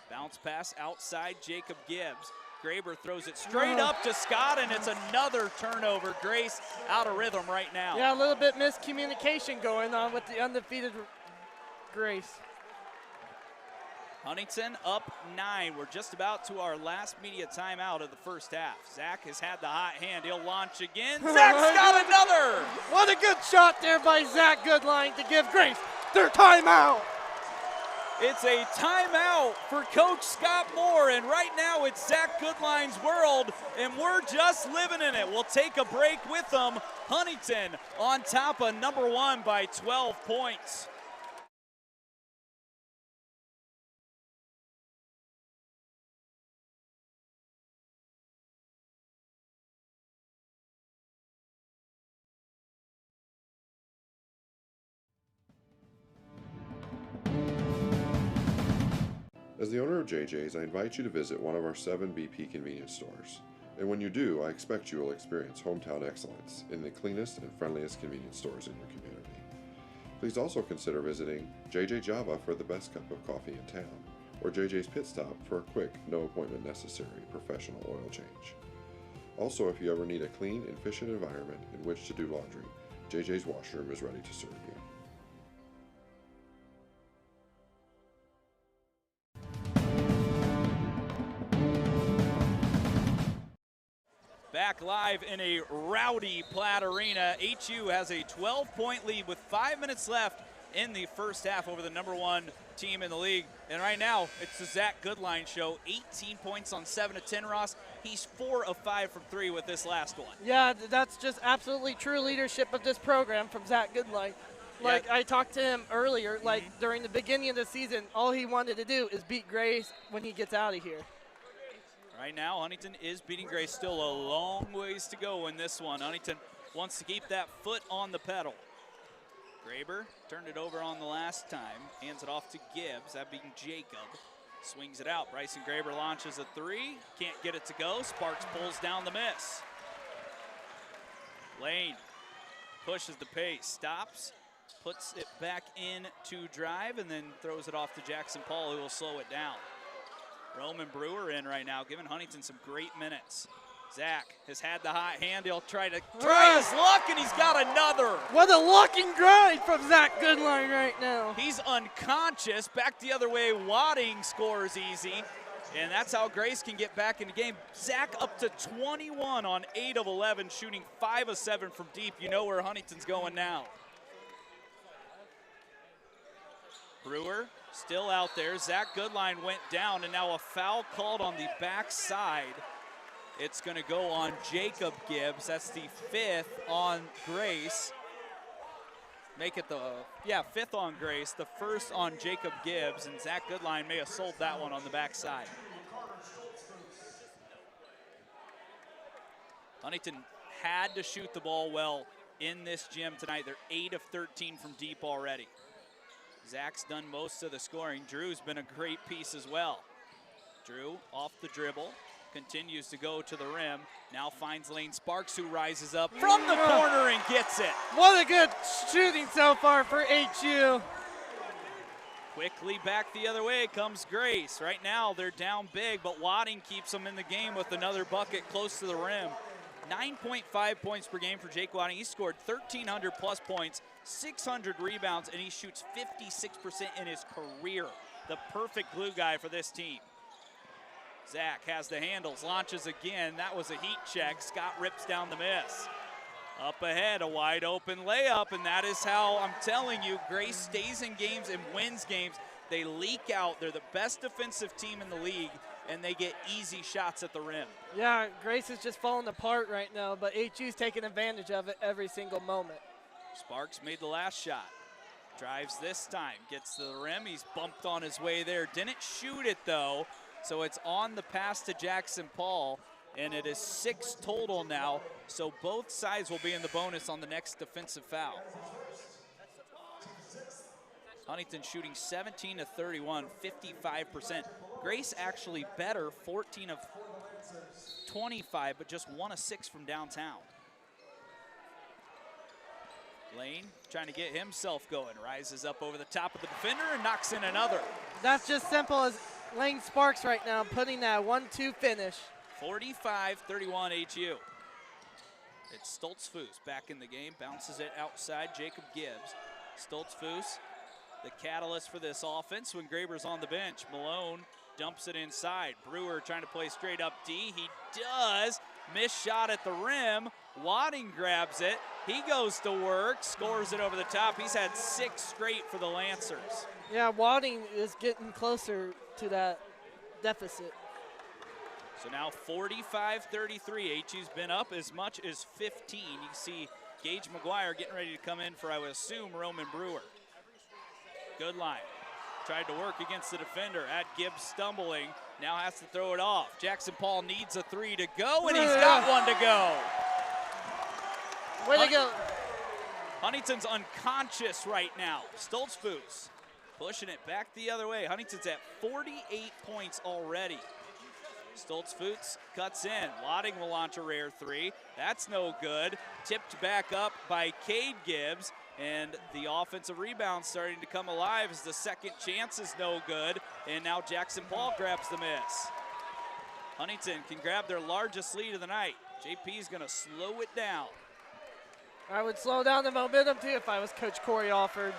Bounce pass outside Jacob Gibbs. Graber throws it straight up to Scott, and it's another turnover. Grace out of rhythm right now. Yeah, a little bit miscommunication going on with the undefeated Grace. Huntington up 9. We're just about to our last media timeout of the first half. Zach has had the hot hand. He'll launch again. Zach's got another. What a good shot there by Zach Goodline to give Grace their timeout. It's a timeout for Coach Scott Moore, and right now it's Zach Goodline's world, and we're just living in it. We'll take a break with them. Huntington on top of #1 by 12 points. As the owner of JJ's, I invite you to visit one of our 7 BP convenience stores. And when you do, I expect you will experience hometown excellence in the cleanest and friendliest convenience stores in your community. Please also consider visiting JJ Java for the best cup of coffee in town, or JJ's Pit Stop for a quick, no appointment necessary professional oil change. Also, if you ever need a clean and efficient environment in which to do laundry, JJ's Washroom is ready to serve you. Back live in a rowdy Platt Arena. HU has a 12-point lead with 5 minutes left in the first half over the #1 team in the league. And right now, it's the Zach Goodline show. 18 points on 7 of 10, Ross. He's 4 of 5 from 3 with this last one. Yeah, that's just absolutely true leadership of this program from Zach Goodline. Like, I talked to him earlier, like during the beginning of the season, all he wanted to do is beat Grace when he gets out of here. Right now, Huntington is beating Grace. Still a long ways to go in this one. Huntington wants to keep that foot on the pedal. Graber turned it over on the last time. Hands it off to Gibbs. That being Jacob. Swings it out. Bryson Graber launches a 3. Can't get it to go. Sparks pulls down the miss. Lane pushes the pace. Stops. Puts it back in to drive and then throws it off to Jackson Paul, who will slow it down. Roman Brewer in right now, giving Huntington some great minutes. Zach has had the hot hand. He'll try his luck, and he's got another. What a luck and grind from Zach Goodline right now. He's unconscious. Back the other way, Wadding scores easy. And that's how Grace can get back in the game. Zach up to 21 on 8 of 11, shooting 5 of 7 from deep. You know where Huntington's going now. Brewer still out there. Zach Goodline went down, and now a foul called on the backside. It's going to go on Jacob Gibbs. That's the 5th on Grace. Make it the, 5th on Grace, the 1st on Jacob Gibbs, and Zach Goodline may have sold that one on the backside. Huntington had to shoot the ball well in this gym tonight. They're 8 of 13 from deep already. Zach's done most of the scoring. Drew's been a great piece as well. Drew off the dribble, continues to go to the rim. Now finds Lane Sparks, who rises up from the corner and gets it. What a good shooting so far for HU. Quickly back the other way comes Grace. Right now they're down big, but Wadding keeps them in the game with another bucket close to the rim. 9.5 points per game for Jake Wadding. He scored 1,300 plus points, 600 rebounds, and he shoots 56% in his career. The perfect glue guy for this team. Zach has the handles, launches again. That was a heat check. Scott rips down the miss. Up ahead, a wide open layup, and that is how, I'm telling you, Grace stays in games and wins games. They leak out. They're the best defensive team in the league, and they get easy shots at the rim. Yeah, Grace is just falling apart right now, but HU's taking advantage of it every single moment. Sparks made the last shot. Drives this time, gets to the rim. He's bumped on his way there. Didn't shoot it, though, so it's on the pass to Jackson Paul, and it is 6 total now, so both sides will be in the bonus on the next defensive foul. Huntington shooting 17 of 31, 55%. Grace actually better, 14 of 25, but just 1 of 6 from downtown. Lane trying to get himself going, rises up over the top of the defender and knocks in another. That's just simple as Lane Sparks right now, putting that 1-2 finish. 45-31 HU. It's Stoltzfus back in the game, bounces it outside, Jacob Gibbs. Stoltzfus, the catalyst for this offense when Graber's on the bench. Malone dumps it inside. Brewer trying to play straight up D. He does. Missed shot at the rim. Wadding grabs it. He goes to work, scores it over the top. He's had 6 straight for the Lancers. Yeah, Wadding is getting closer to that deficit. So now 45-33. HU's been up as much as 15. You can see Gage McGuire getting ready to come in for, I would assume, Roman Brewer. Goodline tried to work against the defender. Had Gibbs stumbling. Now has to throw it off. Jackson Paul needs a 3 to go, and he's got one to go. Way to go. Huntington's unconscious right now. Stoltzfus pushing it back the other way. Huntington's at 48 points already. Stoltzfus cuts in. Wadding will launch a rare 3. That's no good. Tipped back up by Cade Gibbs. And the offensive rebound starting to come alive as the second chance is no good. And now Jackson Paul grabs the miss. Huntington can grab their largest lead of the night. JP is going to slow it down. I would slow down the momentum too if I was Coach Corey Alford.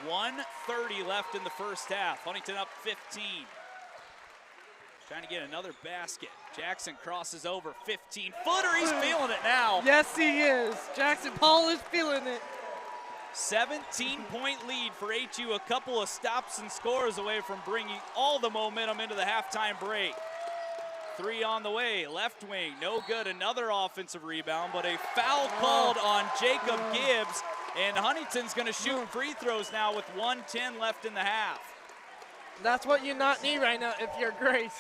1:30 left in the first half. Huntington up 15. Trying to get another basket. Jackson crosses over, 15-footer. He's feeling it now. Yes, he is. Jackson Paul is feeling it. 17-point lead for HU. A couple of stops and scores away from bringing all the momentum into the halftime break. 3 on the way, left wing, no good. Another offensive rebound, but a foul called on Jacob Gibbs, and Huntington's going to shoot free throws now with 1:10 left in the half. That's what you not need right now if you're Grace.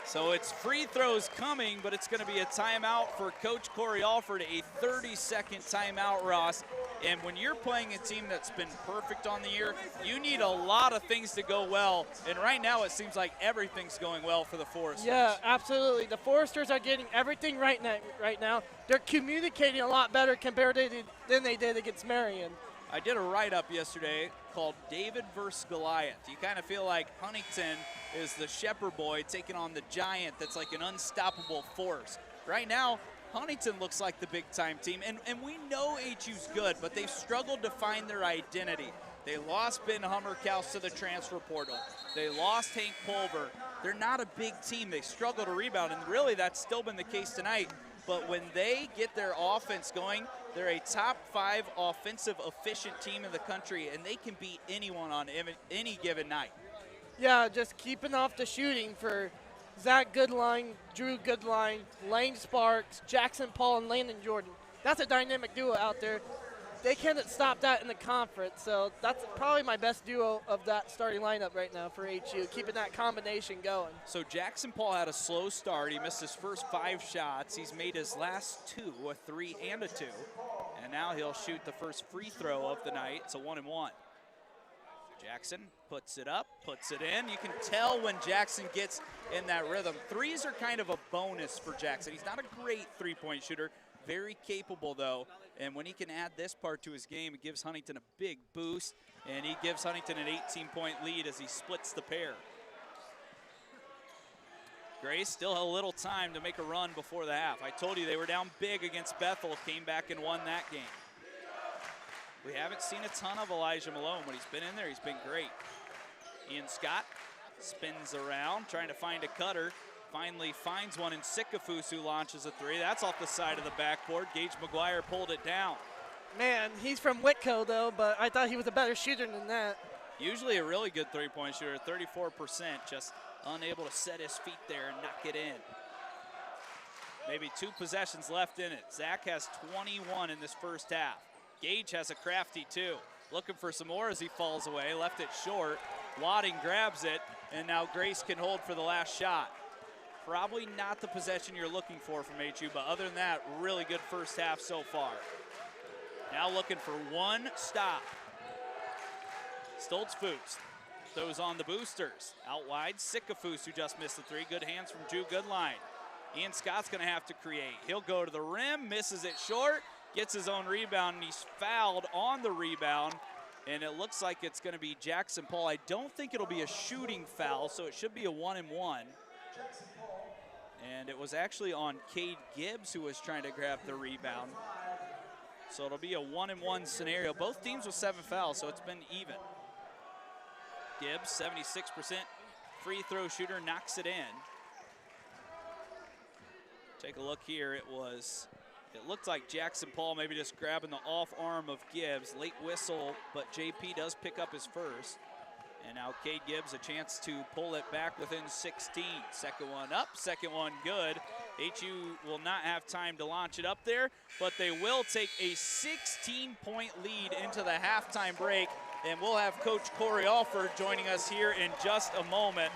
So it's free throws coming, but it's going to be a timeout for Coach Corey Alford, a 30-second timeout, Ross. And when you're playing a team that's been perfect on the year, you need a lot of things to go well. And right now it seems like everything's going well for the Foresters. Yeah, absolutely. The Foresters are getting everything right now. They're communicating a lot better compared to than they did against Marion. I did a write-up yesterday called David versus Goliath. You kind of feel like Huntington is the shepherd boy taking on the giant that's like an unstoppable force. Right now, Huntington looks like the big-time team, and we know HU's good, but they've struggled to find their identity. They lost Ben Hummerkaus to the transfer portal. They lost Hank Pulver. They're not a big team. They struggle to rebound, and really that's still been the case tonight. But when they get their offense going, they're a top 5 offensive efficient team in the country, and they can beat anyone on any given night. Yeah, just keeping off the shooting for Zach Goodline, Drew Goodline, Lane Sparks, Jackson Paul, and Landon Jordan. That's a dynamic duo out there. They can't stop that in the conference, so that's probably my best duo of that starting lineup right now for HU, keeping that combination going. So Jackson Paul had a slow start. He missed his first 5 shots. He's made his last 2, a 3 and a 2. And now he'll shoot the first free throw of the night. It's a 1-and-1. Jackson puts it up, puts it in. You can tell when Jackson gets in that rhythm. Threes are kind of a bonus for Jackson. He's not a great three-point shooter, very capable though. And when he can add this part to his game, it gives Huntington a big boost, and he gives Huntington an 18-point lead as he splits the pair. Grace still a little time to make a run before the half. I told you they were down big against Bethel, came back and won that game. We haven't seen a ton of Elijah Malone. When he's been in there, he's been great. Ian Scott spins around, trying to find a cutter. Finally finds one in Sikafus, who launches a 3. That's off the side of the backboard. Gage McGuire pulled it down. Man, he's from Whitco, though, but I thought he was a better shooter than that. Usually a really good three-point shooter, 34%, just unable to set his feet there and knock it in. Maybe 2 possessions left in it. Zach has 21 in this first half. Gage has a crafty 2. Looking for some more as he falls away, left it short. Wadding grabs it, and now Grace can hold for the last shot. Probably not the possession you're looking for from HU, but other than that, really good first half so far. Now looking for one stop. Stoltzfus throws on the boosters. Out wide, Sikafus, who just missed the 3. Good hands from Drew Goodline. Ian Scott's gonna have to create. He'll go to the rim, misses it short, gets his own rebound, and he's fouled on the rebound. And it looks like it's gonna be Jackson Paul. I don't think it'll be a shooting foul, so it should be a 1-and-1. And it was actually on Cade Gibbs who was trying to grab the rebound. So it'll be a 1-and-1 scenario. Both teams with 7 fouls, so it's been even. Gibbs, 76% free throw shooter, knocks it in. Take a look here. It looked like Jackson Paul maybe just grabbing the off arm of Gibbs. Late whistle, but JP does pick up his first. And now Cade Gibbs a chance to pull it back within 16. Second one up, second one good. HU will not have time to launch it up there, but they will take a 16-point lead into the halftime break. And we'll have Coach Corey Alford joining us here in just a moment.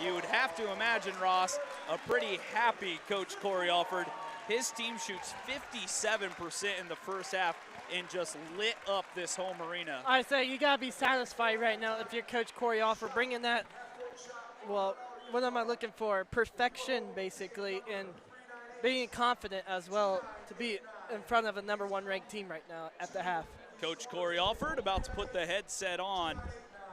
You would have to imagine, Ross, a pretty happy Coach Corey Alford. His team shoots 57% in the first half and just lit up this home arena. I say you got to be satisfied right now if you're Coach Corey Alford, bringing that, well, what am I looking for? Perfection, basically, and being confident as well to be in front of a #1 ranked team right now at the half. Coach Corey Alford about to put the headset on.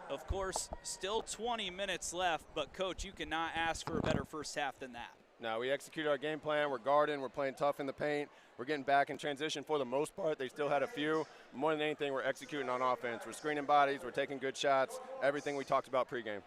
Of course, still 20 minutes left, but Coach, you cannot ask for a better first half than that. No, we executed our game plan. We're guarding. We're playing tough in the paint. We're getting back in transition for the most part. They still had a few. More than anything, we're executing on offense. We're screening bodies. We're taking good shots. Everything we talked about pregame.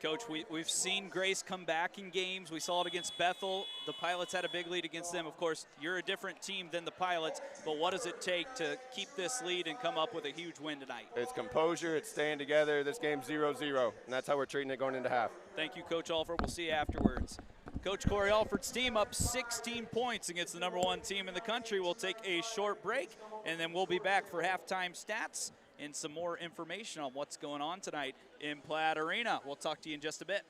Coach, we've seen Grace come back in games. We saw it against Bethel. The Pilots had a big lead against them. Of course, you're a different team than the Pilots, but what does it take to keep this lead and come up with a huge win tonight? It's composure. It's staying together. This game's 0-0, and that's how we're treating it going into half. Thank you, Coach Alford. We'll see you afterwards. Coach Corey Alford's team up 16 points against the #1 team in the country. We'll take a short break, and then we'll be back for halftime stats and some more information on what's going on tonight in Platt Arena. We'll talk to you in just a bit.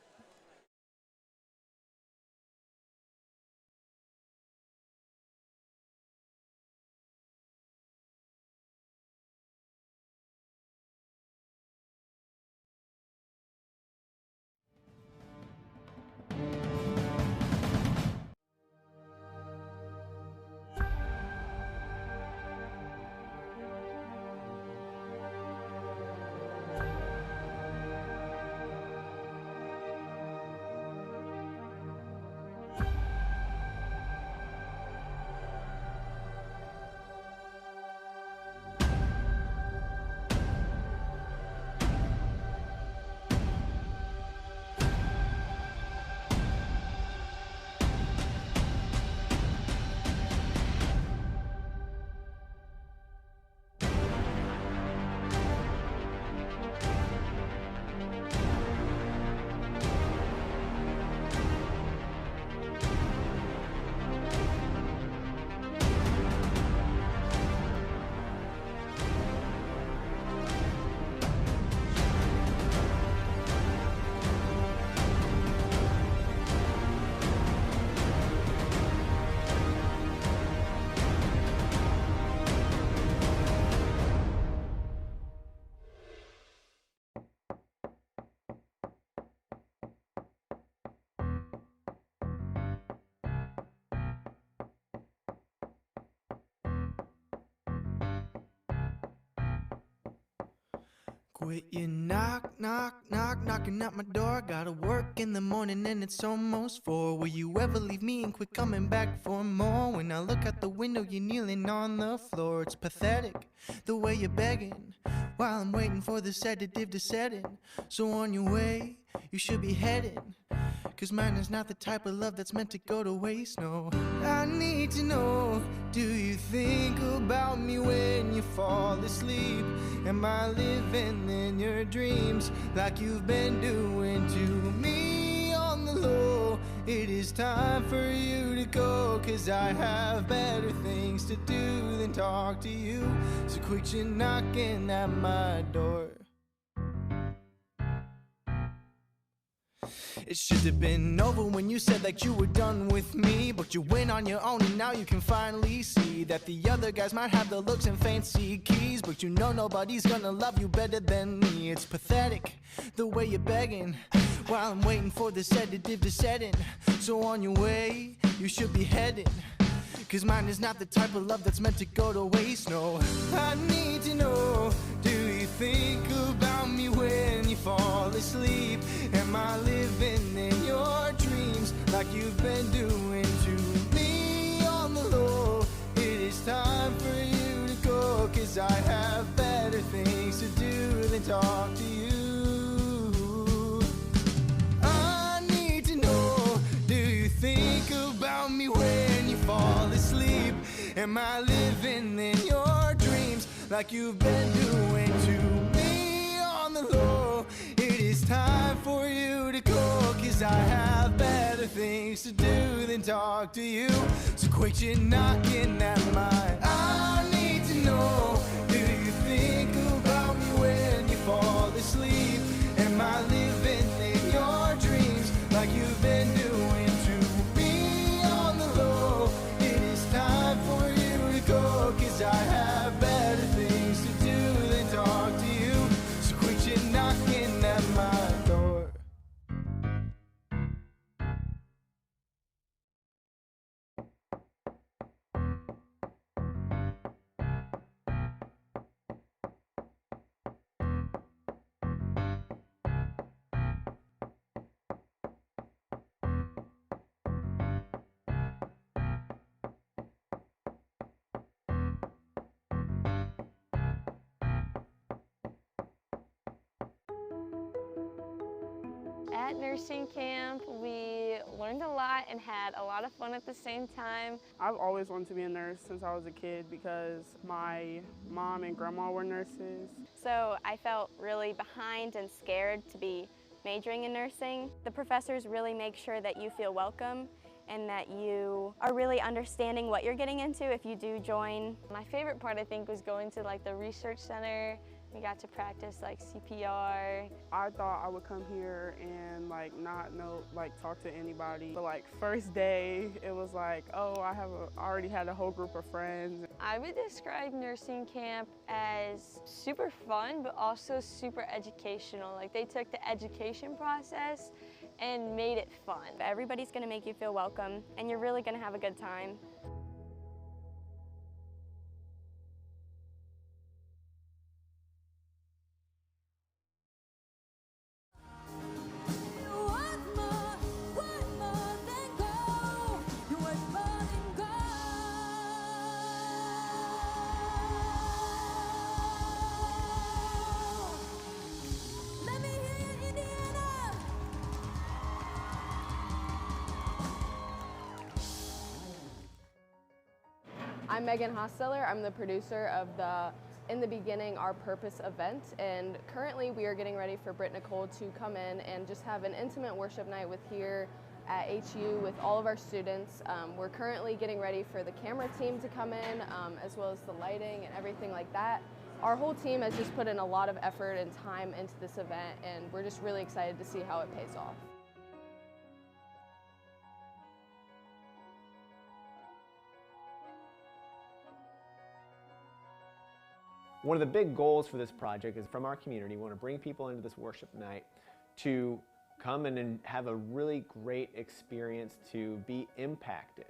Quit you knock, knock, knock, knocking at my door. Gotta work in the morning and it's almost 4. Will you ever leave me and quit coming back for more? When I look out the window, you're kneeling on the floor. It's pathetic, the way you're begging, while I'm waiting for the sedative to set in. So on your way, you should be heading, 'cause mine is not the type of love that's meant to go to waste, no. I need to know, do you think about me when you fall asleep? Am I living in your dreams like you've been doing to me on the low? It is time for you to go, 'cause I have better things to do than talk to you. So quit you knocking at my door. It should have been over when you said that you were done with me, but you went on your own and now you can finally see that the other guys might have the looks and fancy keys, but you know nobody's gonna love you better than me. It's pathetic, the way you're begging, while I'm waiting for the sedative to set in. So on your way, you should be heading, 'cause mine is not the type of love that's meant to go to waste, no. I need to know, do you think about me when you fall asleep? Am I living in your dreams like you've been doing to me on the low? It is time for you to go, 'cause I have better things to do than talk to you. I need to know, do you think about me when you fall asleep? Am I living in your dreams like you've been doing to me on the low? It is time for you to go, 'cause I have better things to do than talk to you. So quit you knocking at my, I need to know, do you think about me when you fall asleep? Am I living in your dreams like you've been doing to me on the low? It is time for you to go, 'cause I have better things to do than talk to you. So quit you knocking at my door. At nursing camp, we learned a lot and had a lot of fun at the same time. I've always wanted to be a nurse since I was a kid because my mom and grandma were nurses. So I felt really behind and scared to be majoring in nursing. The professors really make sure that you feel welcome and that you are really understanding what you're getting into if you do join. My favorite part, I think, was going to like the research center. We got to practice like CPR. I thought I would come here and talk to anybody. But like first day, it was like, oh, I already had a whole group of friends. I would describe nursing camp as super fun, but also super educational. Like they took the education process and made it fun. Everybody's gonna make you feel welcome and you're really gonna have a good time. I'm Megan Hosteller. I'm the producer of the In the Beginning, Our Purpose event, and currently we are getting ready for Britt Nicole to come in and just have an intimate worship night with here at HU with all of our students. We're currently getting ready for the camera team to come in, as well as the lighting and everything like that. Our whole team has just put in a lot of effort and time into this event, and we're just really excited to see how it pays off. One of the big goals for this project is from our community. We want to bring people into this worship night to come in and have a really great experience, to be impacted.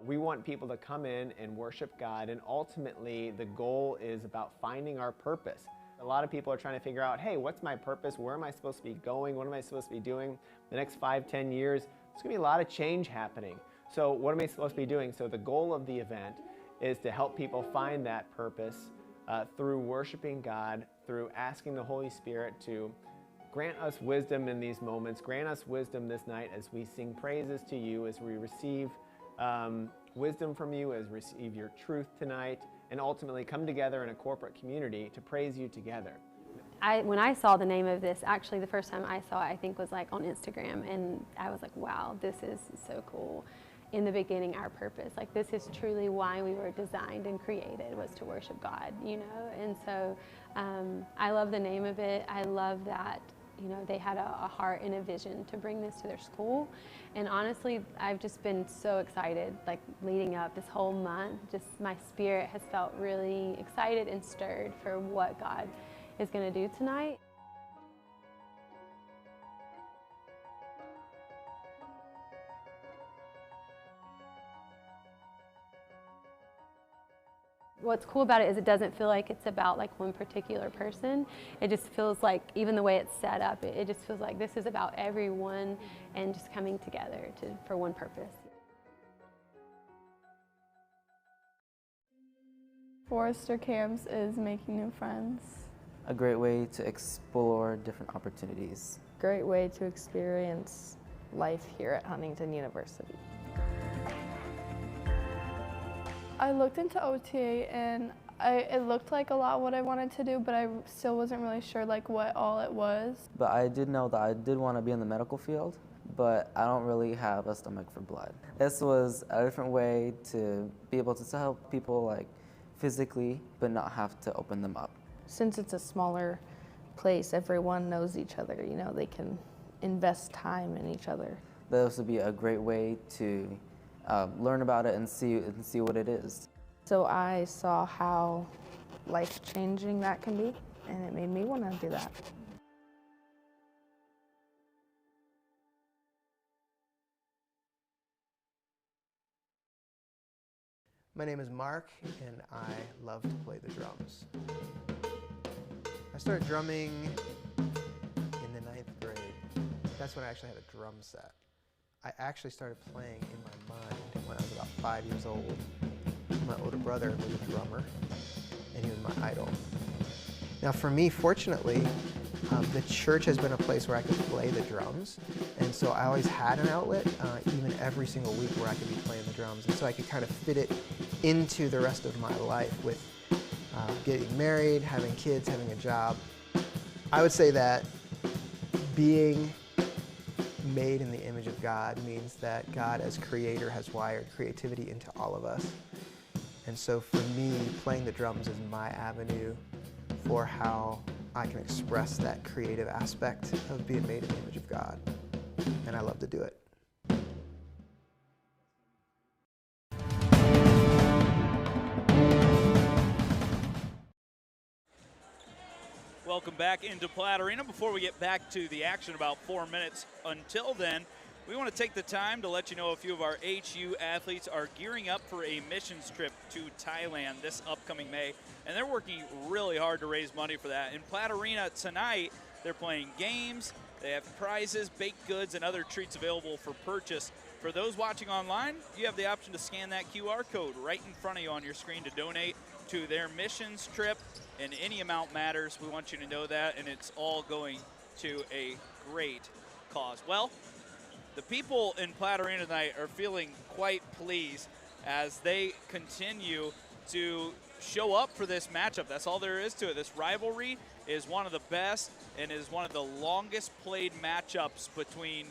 We want people to come in and worship God, and ultimately the goal is about finding our purpose. A lot of people are trying to figure out, hey, what's my purpose? Where am I supposed to be going? What am I supposed to be doing the next 5, 10 years? There's going to be a lot of change happening. So what am I supposed to be doing? So the goal of the event is to help people find that purpose through worshiping God, through asking the Holy Spirit to grant us wisdom in these moments, grant us wisdom this night as we sing praises to you, as we receive wisdom from you, as we receive your truth tonight, and ultimately come together in a corporate community to praise you together. When I saw the name of this, actually the first time I saw it, I think was like on Instagram, and I was like, wow, this is so cool. In the beginning, our purpose, like this is truly why we were designed and created, was to worship God, you know. And so I love the name of it. I love that, you know, they had a heart and a vision to bring this to their school. And honestly, I've just been so excited, like leading up this whole month. Just my spirit has felt really excited and stirred for what God is going to do tonight. What's cool about it is it doesn't feel like it's about like one particular person. It just feels like, even the way it's set up, it just feels like this is about everyone and just coming together for one purpose. Forester Camps is making new friends. A great way to explore different opportunities. Great way to experience life here at Huntington University. I looked into OTA and it looked like a lot what I wanted to do, but I still wasn't really sure like what all it was. But I did know that I did want to be in the medical field, but I don't really have a stomach for blood. This was a different way to be able to help people like physically, but not have to open them up. Since it's a smaller place, everyone knows each other, you know, they can invest time in each other. This would be a great way to learn about it and see what it is. So I saw how life-changing that can be, and it made me want to do that. My name is Mark, and I love to play the drums. I started drumming in the 9th grade. That's when I actually had a drum set. I actually started playing in my mind when I was about 5 years old. My older brother was a drummer, and he was my idol. Now for me, fortunately, The church has been a place where I could play the drums, and so I always had an outlet, even every single week, where I could be playing the drums, and so I could kind of fit it into the rest of my life with getting married, having kids, having a job. I would say that being made in the image of God means that God as creator has wired creativity into all of us. And so for me, playing the drums is my avenue for how I can express that creative aspect of being made in the image of God. And I love to do it. Welcome back into Platt Arena. Before we get back to the action, about 4 minutes until then, we want to take the time to let you know a few of our HU athletes are gearing up for a missions trip to Thailand this upcoming May, and they're working really hard to raise money for that. In Platt Arena tonight, they're playing games, they have prizes, baked goods, and other treats available for purchase. For those watching online, you have the option to scan that QR code right in front of you on your screen to donate to their missions trip, and any amount matters. We want you to know that, and it's all going to a great cause. Well, the people in Platt Arena tonight are feeling quite pleased as they continue to show up for this matchup. That's all there is to it. This rivalry is one of the best and is one of the longest played matchups between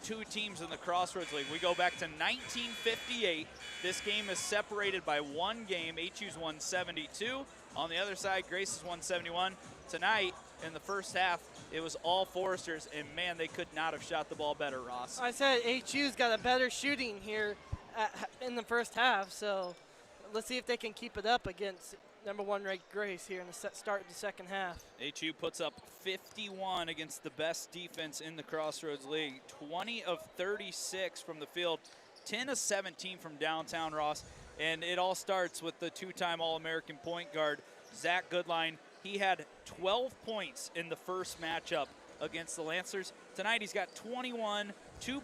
two teams in the Crossroads League. We go back to 1958. This game is separated by one game. HU's 172. On the other side, Grace is 171. Tonight, in the first half, it was all Foresters, and man, they could not have shot the ball better, Ross. I said HU's got a better shooting here in the first half, so let's see if they can keep it up against #1 ranked Grace here in the start of the second half. HU puts up 51 against the best defense in the Crossroads League. 20 of 36 from the field, 10 of 17 from downtown, Ross. And it all starts with the two-time All-American point guard, Zach Goodline. He had 12 points in the first matchup against the Lancers. Tonight he's got 21, 2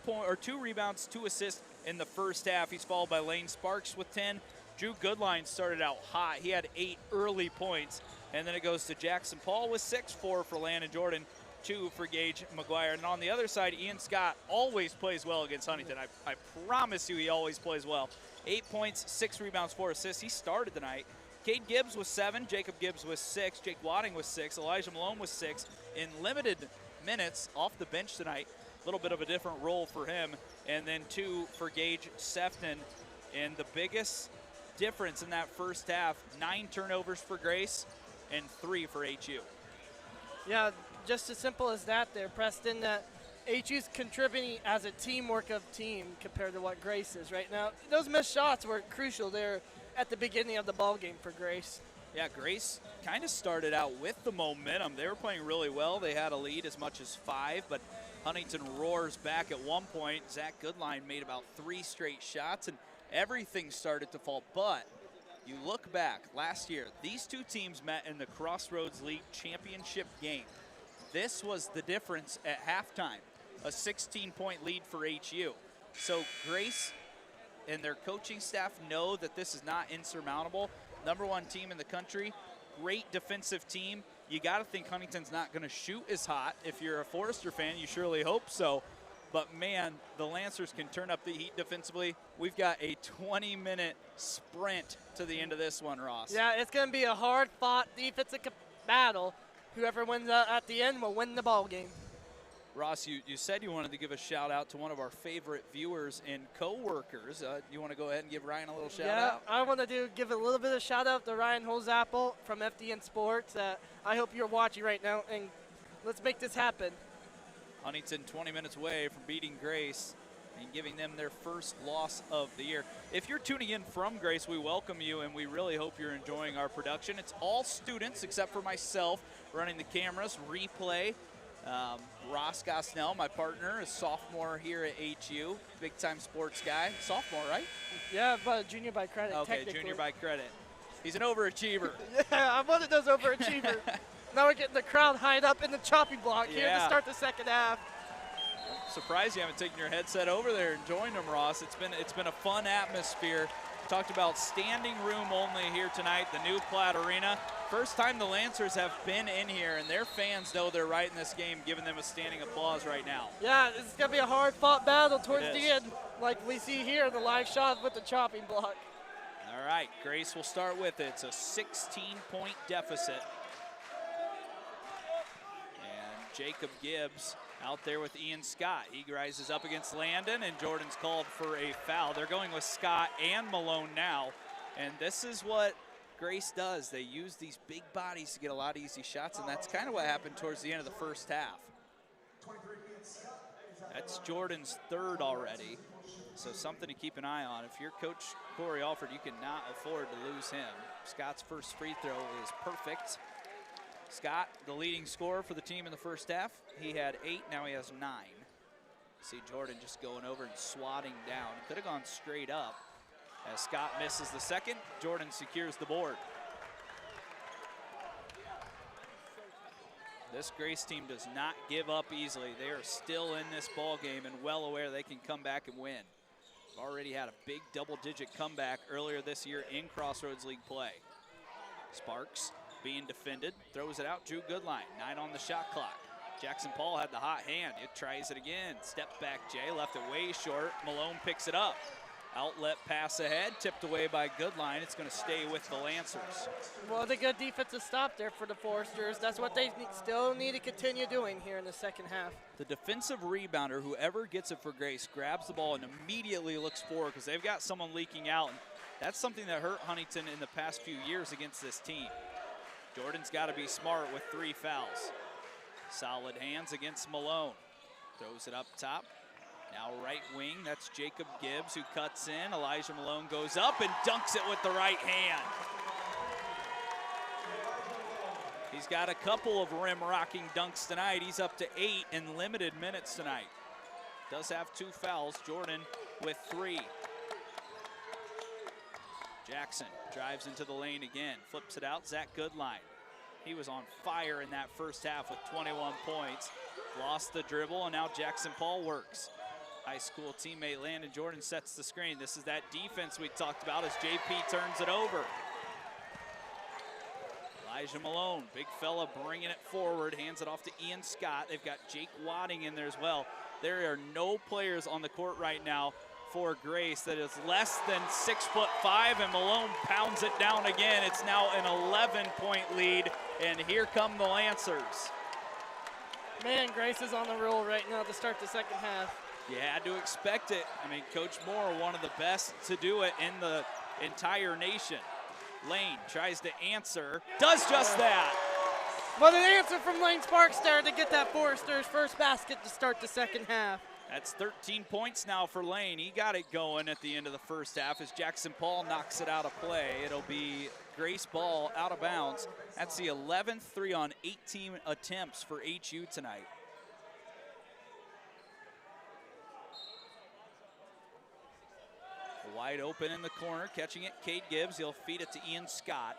rebounds, 2 assists in the first half. He's followed by Lane Sparks with 10. Drew Goodline started out hot. He had 8 early points. And then it goes to Jackson Paul with 6, 4 for Landon Jordan, 2 for Gage McGuire. And on the other side, Ian Scott always plays well against Huntington. I promise you he always plays well. 8 points, 6 rebounds, 4 assists. He started tonight. Cade Gibbs was 7, Jacob Gibbs was 6, Jake Wadding was 6, Elijah Malone was 6 in limited minutes off the bench tonight. A little bit of a different role for him. And then 2 for Gage Sefton. And the biggest difference in that first half, 9 turnovers for Grace and 3 for HU. Yeah, just as simple as that there, Preston. HU's contributing as a teamwork of team compared to what Grace is right now. Those missed shots were crucial there at the beginning of the ball game for Grace. Yeah, Grace kind of started out with the momentum. They were playing really well. They had a lead as much as 5, but Huntington roars back at one point. Zach Goodline made about 3 straight shots, and everything started to fall. But you look back last year, these two teams met in the Crossroads League championship game. This was the difference at halftime, a 16-point lead for HU. So Grace and their coaching staff know that this is not insurmountable. #1 team in the country, great defensive team. You got to think Huntington's not going to shoot as hot. If you're a Forester fan, you surely hope so. But man, the Lancers can turn up the heat defensively. We've got a 20-minute sprint to the end of this one, Ross. Yeah, it's going to be a hard-fought defensive battle. Whoever wins at the end will win the ball game. Ross, you said you wanted to give a shout-out to one of our favorite viewers and co-workers. You want to go ahead and give Ryan a little shout-out? Yeah, I want to give a little bit of shout-out to Ryan Holzapple from FDN Sports. I hope you're watching right now, and let's make this happen. Huntington 20 minutes away from beating Grace and giving them their first loss of the year. If you're tuning in from Grace, we welcome you, and we really hope you're enjoying our production. It's all students except for myself running the cameras, replay. Ross Gosnell, my partner, is sophomore here at HU, big-time sports guy. Sophomore, right? Yeah, but junior by credit, Okay, junior by credit. He's an overachiever. Yeah, I'm one of those overachievers. Now we're getting the crowd hyped up in the chopping block here to start the second half. Surprised you haven't taken your headset over there and joined them, Ross. It's been a fun atmosphere talked about standing room only here tonight, the new Platt Arena. First time the Lancers have been in here, and their fans know they're right in this game, giving them a standing applause right now. Yeah, it's going to be a hard-fought battle towards the end, like we see here in the live shot with the chopping block. All right, Grace will start with it. It's a 16-point deficit. And Jacob Gibbs out there with Ian Scott. He rises up against Landon, and Jordan's called for a foul. They're going with Scott and Malone now, and this is what Grace does. They use these big bodies to get a lot of easy shots, and that's kind of what happened towards the end of the first half. That's Jordan's third already, so something to keep an eye on. If you're Coach Corey Alford, you cannot afford to lose him. Scott's first free throw is perfect. Scott, the leading scorer for the team in the first half. He had 8, now he has 9. See Jordan just going over and swatting down. Could have gone straight up. As Scott misses the second, Jordan secures the board. This Grace team does not give up easily. They are still in this ball game and well aware they can come back and win. Already had a big double-digit comeback earlier this year in Crossroads League play. Sparks being defended, throws it out, Drew Goodline, 9 on the shot clock. Jackson Paul had the hot hand, it tries it again. Step back Jay, left it way short, Malone picks it up. Outlet pass ahead, tipped away by Goodline. It's going to stay with the Lancers. Well, the good defensive stop there for the Foresters. That's what they still need to continue doing here in the second half. The defensive rebounder, whoever gets it for Grace, grabs the ball and immediately looks forward because they've got someone leaking out. And that's something that hurt Huntington in the past few years against this team. Jordan's got to be smart with 3 fouls. Solid hands against Malone. Throws it up top. Now right wing, that's Jacob Gibbs who cuts in. Elijah Malone goes up and dunks it with the right hand. He's got a couple of rim-rocking dunks tonight. He's up to 8 in limited minutes tonight. Does have 2 fouls. Jordan with 3. Jackson drives into the lane again, flips it out, Zach Goodline. He was on fire in that first half with 21 points. Lost the dribble, and now Jackson Paul works. High school teammate Landon Jordan sets the screen. This is that defense we talked about as JP turns it over. Elijah Malone, big fella bringing it forward, hands it off to Ian Scott. They've got Jake Wadding in there as well. There are no players on the court right now for Grace that is less than 6'5", and Malone pounds it down again. It's now an 11-point lead, and here come the Lancers. Man, Grace is on the roll right now to start the second half. You had to expect it. I mean, Coach Moore, one of the best to do it in the entire nation. Lane tries to answer, does just that. Well, an answer from Lane Sparks there to get that Foresters' first basket to start the second half. That's 13 points now for Lane. He got it going at the end of the first half as Jackson Paul knocks it out of play. It'll be Grace ball out of bounds. That's the 11th 3 on 18 attempts for HU tonight. Wide open in the corner, catching it, Cade Gibbs. He'll feed it to Ian Scott.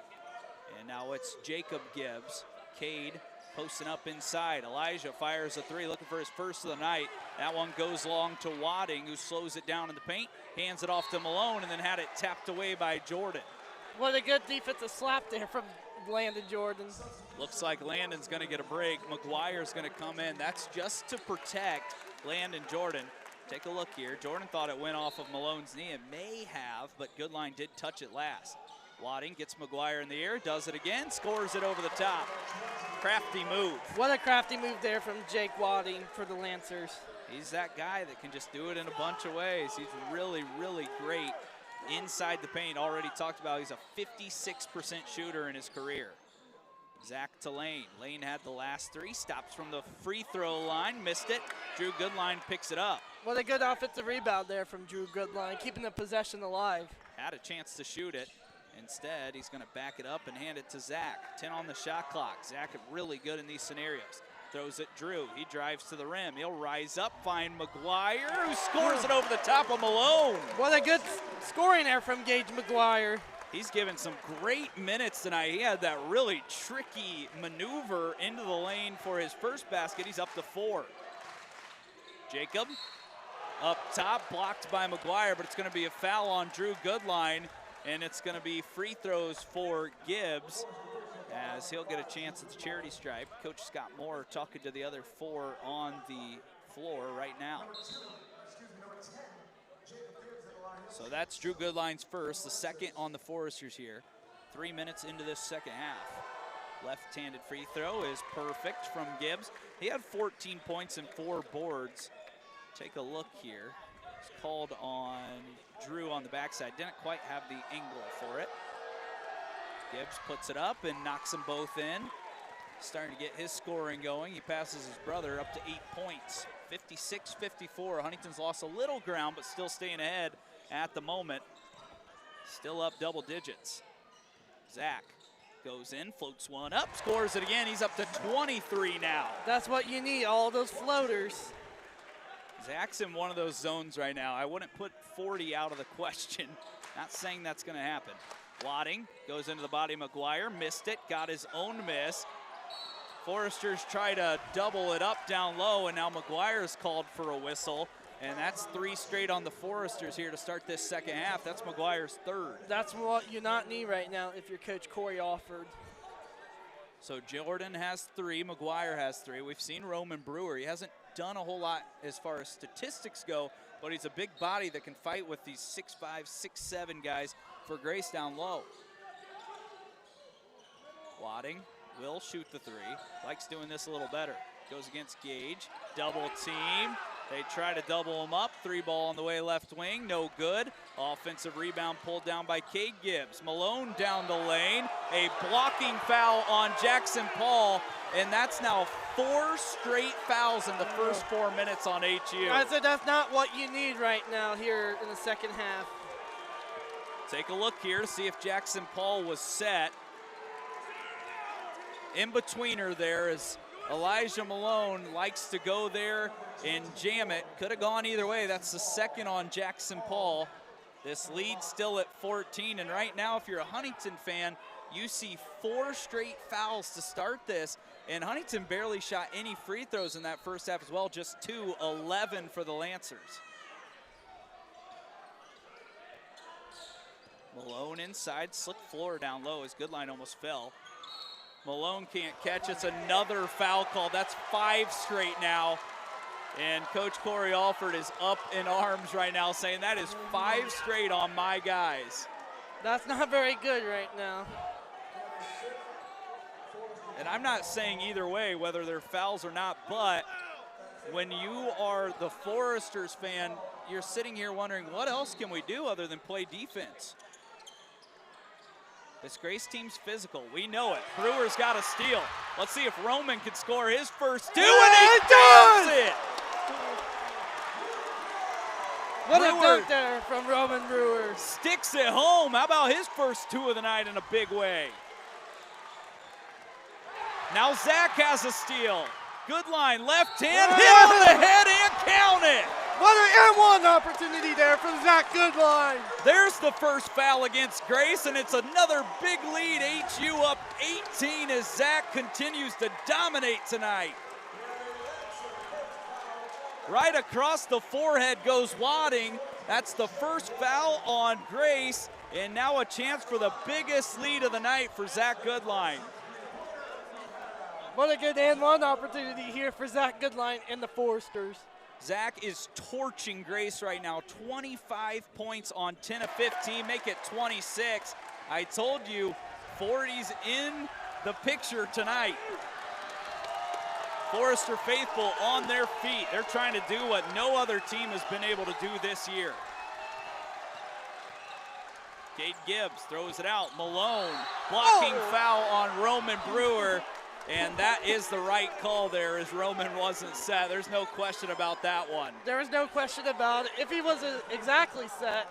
And now it's Jacob Gibbs. Cade posting up inside. Elijah fires a 3, looking for his first of the night. That one goes long to Wadding, who slows it down in the paint, hands it off to Malone, and then had it tapped away by Jordan. What a good defensive slap there from Landon Jordan. Looks like Landon's going to get a break. McGuire's going to come in. That's just to protect Landon Jordan. Take a look here. Jordan thought it went off of Malone's knee. It may have, but Goodline did touch it last. Wadding gets McGuire in the air, does it again, scores it over the top. Crafty move. What a crafty move there from Jake Wadding for the Lancers. He's that guy that can just do it in a bunch of ways. He's really, really great inside the paint. Already talked about he's a 56% shooter in his career. Zach to Lane. Lane had the last 3, stops from the free throw line, missed it. Drew Goodline picks it up. What a good offensive rebound there from Drew Goodline, keeping the possession alive. Had a chance to shoot it. Instead, he's going to back it up and hand it to Zach. 10 on the shot clock. Zach is really good in these scenarios. Throws it Drew. He drives to the rim. He'll rise up, find McGuire, who scores it over the top of Malone. What a good scoring there from Gage McGuire. He's given some great minutes tonight. He had that really tricky maneuver into the lane for his first basket. He's up to 4. Jacob up top, blocked by McGuire, but it's going to be a foul on Drew Goodline. and it's going to be free throws for Gibbs as he'll get a chance at the charity stripe. Coach Scott Moore talking to the other 4 on the floor right now. So that's Drew Goodline's first, the second on the Foresters here. 3 minutes into this second half. Left-handed free throw is perfect from Gibbs. He had 14 points and 4 boards. Take a look here. It's called on Drew on the backside. Didn't quite have the angle for it. Gibbs puts it up and knocks them both in. Starting to get his scoring going. He passes his brother up to 8 points. 56-54. Huntington's lost a little ground, but still staying ahead at the moment. Still up double digits. Zach goes in, floats one up, scores it again. He's up to 23 now. That's what you need, all those floaters. Zach's in one of those zones right now. I wouldn't put 40 out of the question. Not saying that's going to happen. Wadding goes into the body of McGuire, missed it, got his own miss. Foresters try to double it up down low, and now McGuire's called for a whistle. And that's 3 straight on the Foresters here to start this second half. That's McGuire's 3rd. That's what you not need right now if you're Coach Corey Alford. So Jordan has 3, McGuire has 3. We've seen Roman Brewer. He hasn't done a whole lot as far as statistics go, but he's a big body that can fight with these 6'5", 6'7" guys for Grace down low. Wadding will shoot the 3. Likes doing this a little better. Goes against Gage. Double team. They try to double him up. 3 ball on the way left wing. No good. Offensive rebound pulled down by Cade Gibbs. Malone down the lane. A blocking foul on Jackson Paul. And that's now 4 straight fouls in the first 4 minutes on HU. I said that's not what you need right now here in the second half. Take a look here to see if Jackson Paul was set. In betweener there is Elijah Malone, likes to go there and jam it. Could have gone either way. That's the 2nd on Jackson Paul. This lead still at 14, and right now if you're a Huntington fan, you see 4 straight fouls to start this, and Huntington barely shot any free throws in that first half as well, just 2, 11 for the Lancers. Malone inside, slick floor down low as Goodline almost fell. Malone can't catch. It's another foul call. That's 5 straight now. And Coach Corey Alford is up in arms right now saying that is 5 straight on my guys. That's not very good right now. And I'm not saying either way whether they're fouls or not, but when you are the Foresters fan, you're sitting here wondering what else can we do other than play defense? This Grace team's physical. We know it. Brewer's got a steal. Let's see if Roman can score his first 2, and he does it! What a dunk there from Roman Brewer. Sticks it home. How about his first 2 of the night in a big way? Now Zach has a steal. Goodline, left hand, hit on the head and count it. What an and 1 opportunity there from Zach Goodline. There's the first foul against Grace, and it's another big lead. HU up 18 as Zach continues to dominate tonight. Right across the forehead goes Wadding. That's the first foul on Grace, and now a chance for the biggest lead of the night for Zach Goodline. What a good and 1 opportunity here for Zach Goodline and the Foresters. Zach is torching Grace right now. 25 points on 10 of 15, make it 26. I told you, 40's in the picture tonight. Forester faithful on their feet. They're trying to do what no other team has been able to do this year. Cade Gibbs throws it out. Malone, blocking foul on Roman Brewer. And that is the right call there as Roman wasn't set. There's no question about that one. There was no question about it. If he wasn't exactly set,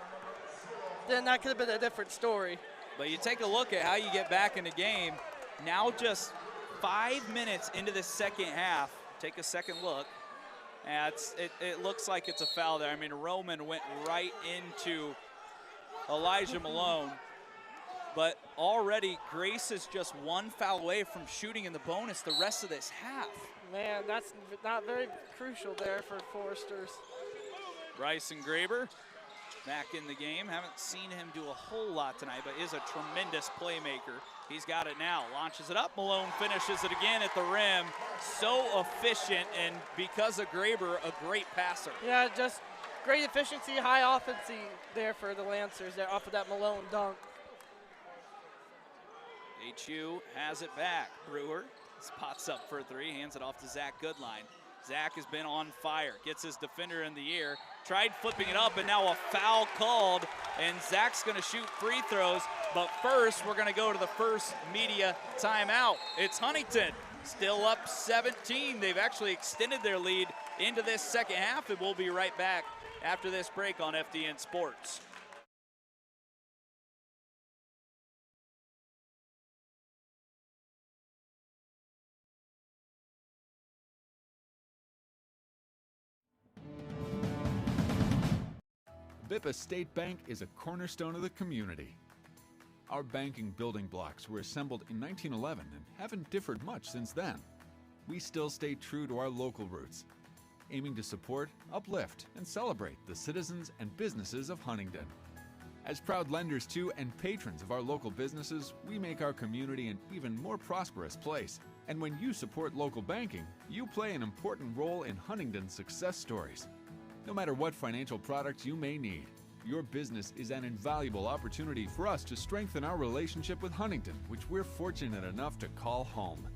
then that could have been a different story. But you take a look at how you get back in the game. Now just 5 minutes into the second half. Take a second look. It looks like it's a foul there. I mean, Roman went right into Elijah Malone. But already Grace is just 1 foul away from shooting in the bonus the rest of this half. Man, that's not very crucial there for Foresters. Bryson Graber back in the game. Haven't seen him do a whole lot tonight, but is a tremendous playmaker. He's got it now, launches it up. Malone finishes it again at the rim. So efficient, and because of Graber, a great passer. Yeah, just great efficiency, high offensive there for the Lancers there off of that Malone dunk. HU has it back. Brewer spots up for three, hands it off to Zach Goodline. Zach has been on fire, gets his defender in the air, tried flipping it up, and now a foul called, and Zach's gonna shoot free throws, but first we're gonna go to the first media timeout. It's Huntington, still up 17. They've actually extended their lead into this second half, and we'll be right back after this break on FDN Sports. Bippa State Bank is a cornerstone of the community. Our banking building blocks were assembled in 1911 and haven't differed much since then. We still stay true to our local roots, aiming to support, uplift, and celebrate the citizens and businesses of Huntington. As proud lenders to and patrons of our local businesses, we make our community an even more prosperous place. And when you support local banking, you play an important role in Huntington's success stories. No matter what financial products you may need, your business is an invaluable opportunity for us to strengthen our relationship with Huntington, which we're fortunate enough to call home.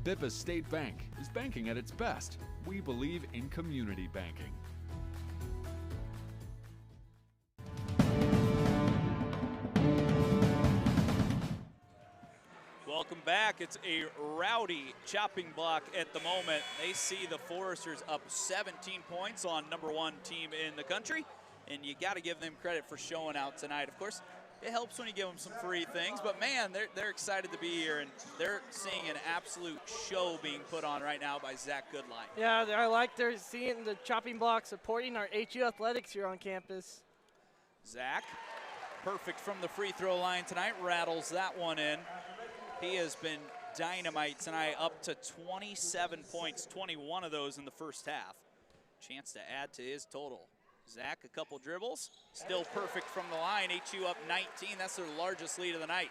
Bippa State Bank is banking at its best. We believe in community banking. Welcome back. It's a rowdy chopping block at the moment. They see the Foresters up 17 points on #1 team in the country, and you got to give them credit for showing out tonight. Of course, it helps when you give them some free things, but man, they're excited to be here, and they're seeing an absolute show being put on right now by Zach Goodline. Yeah, I like they're seeing the chopping block supporting our HU athletics here on campus. Zach, perfect from the free throw line tonight, rattles that one in. He has been dynamite tonight, up to 27 points, 21 of those in the first half. Chance to add to his total. Zach, a couple dribbles, still perfect from the line. HU up 19, that's their largest lead of the night.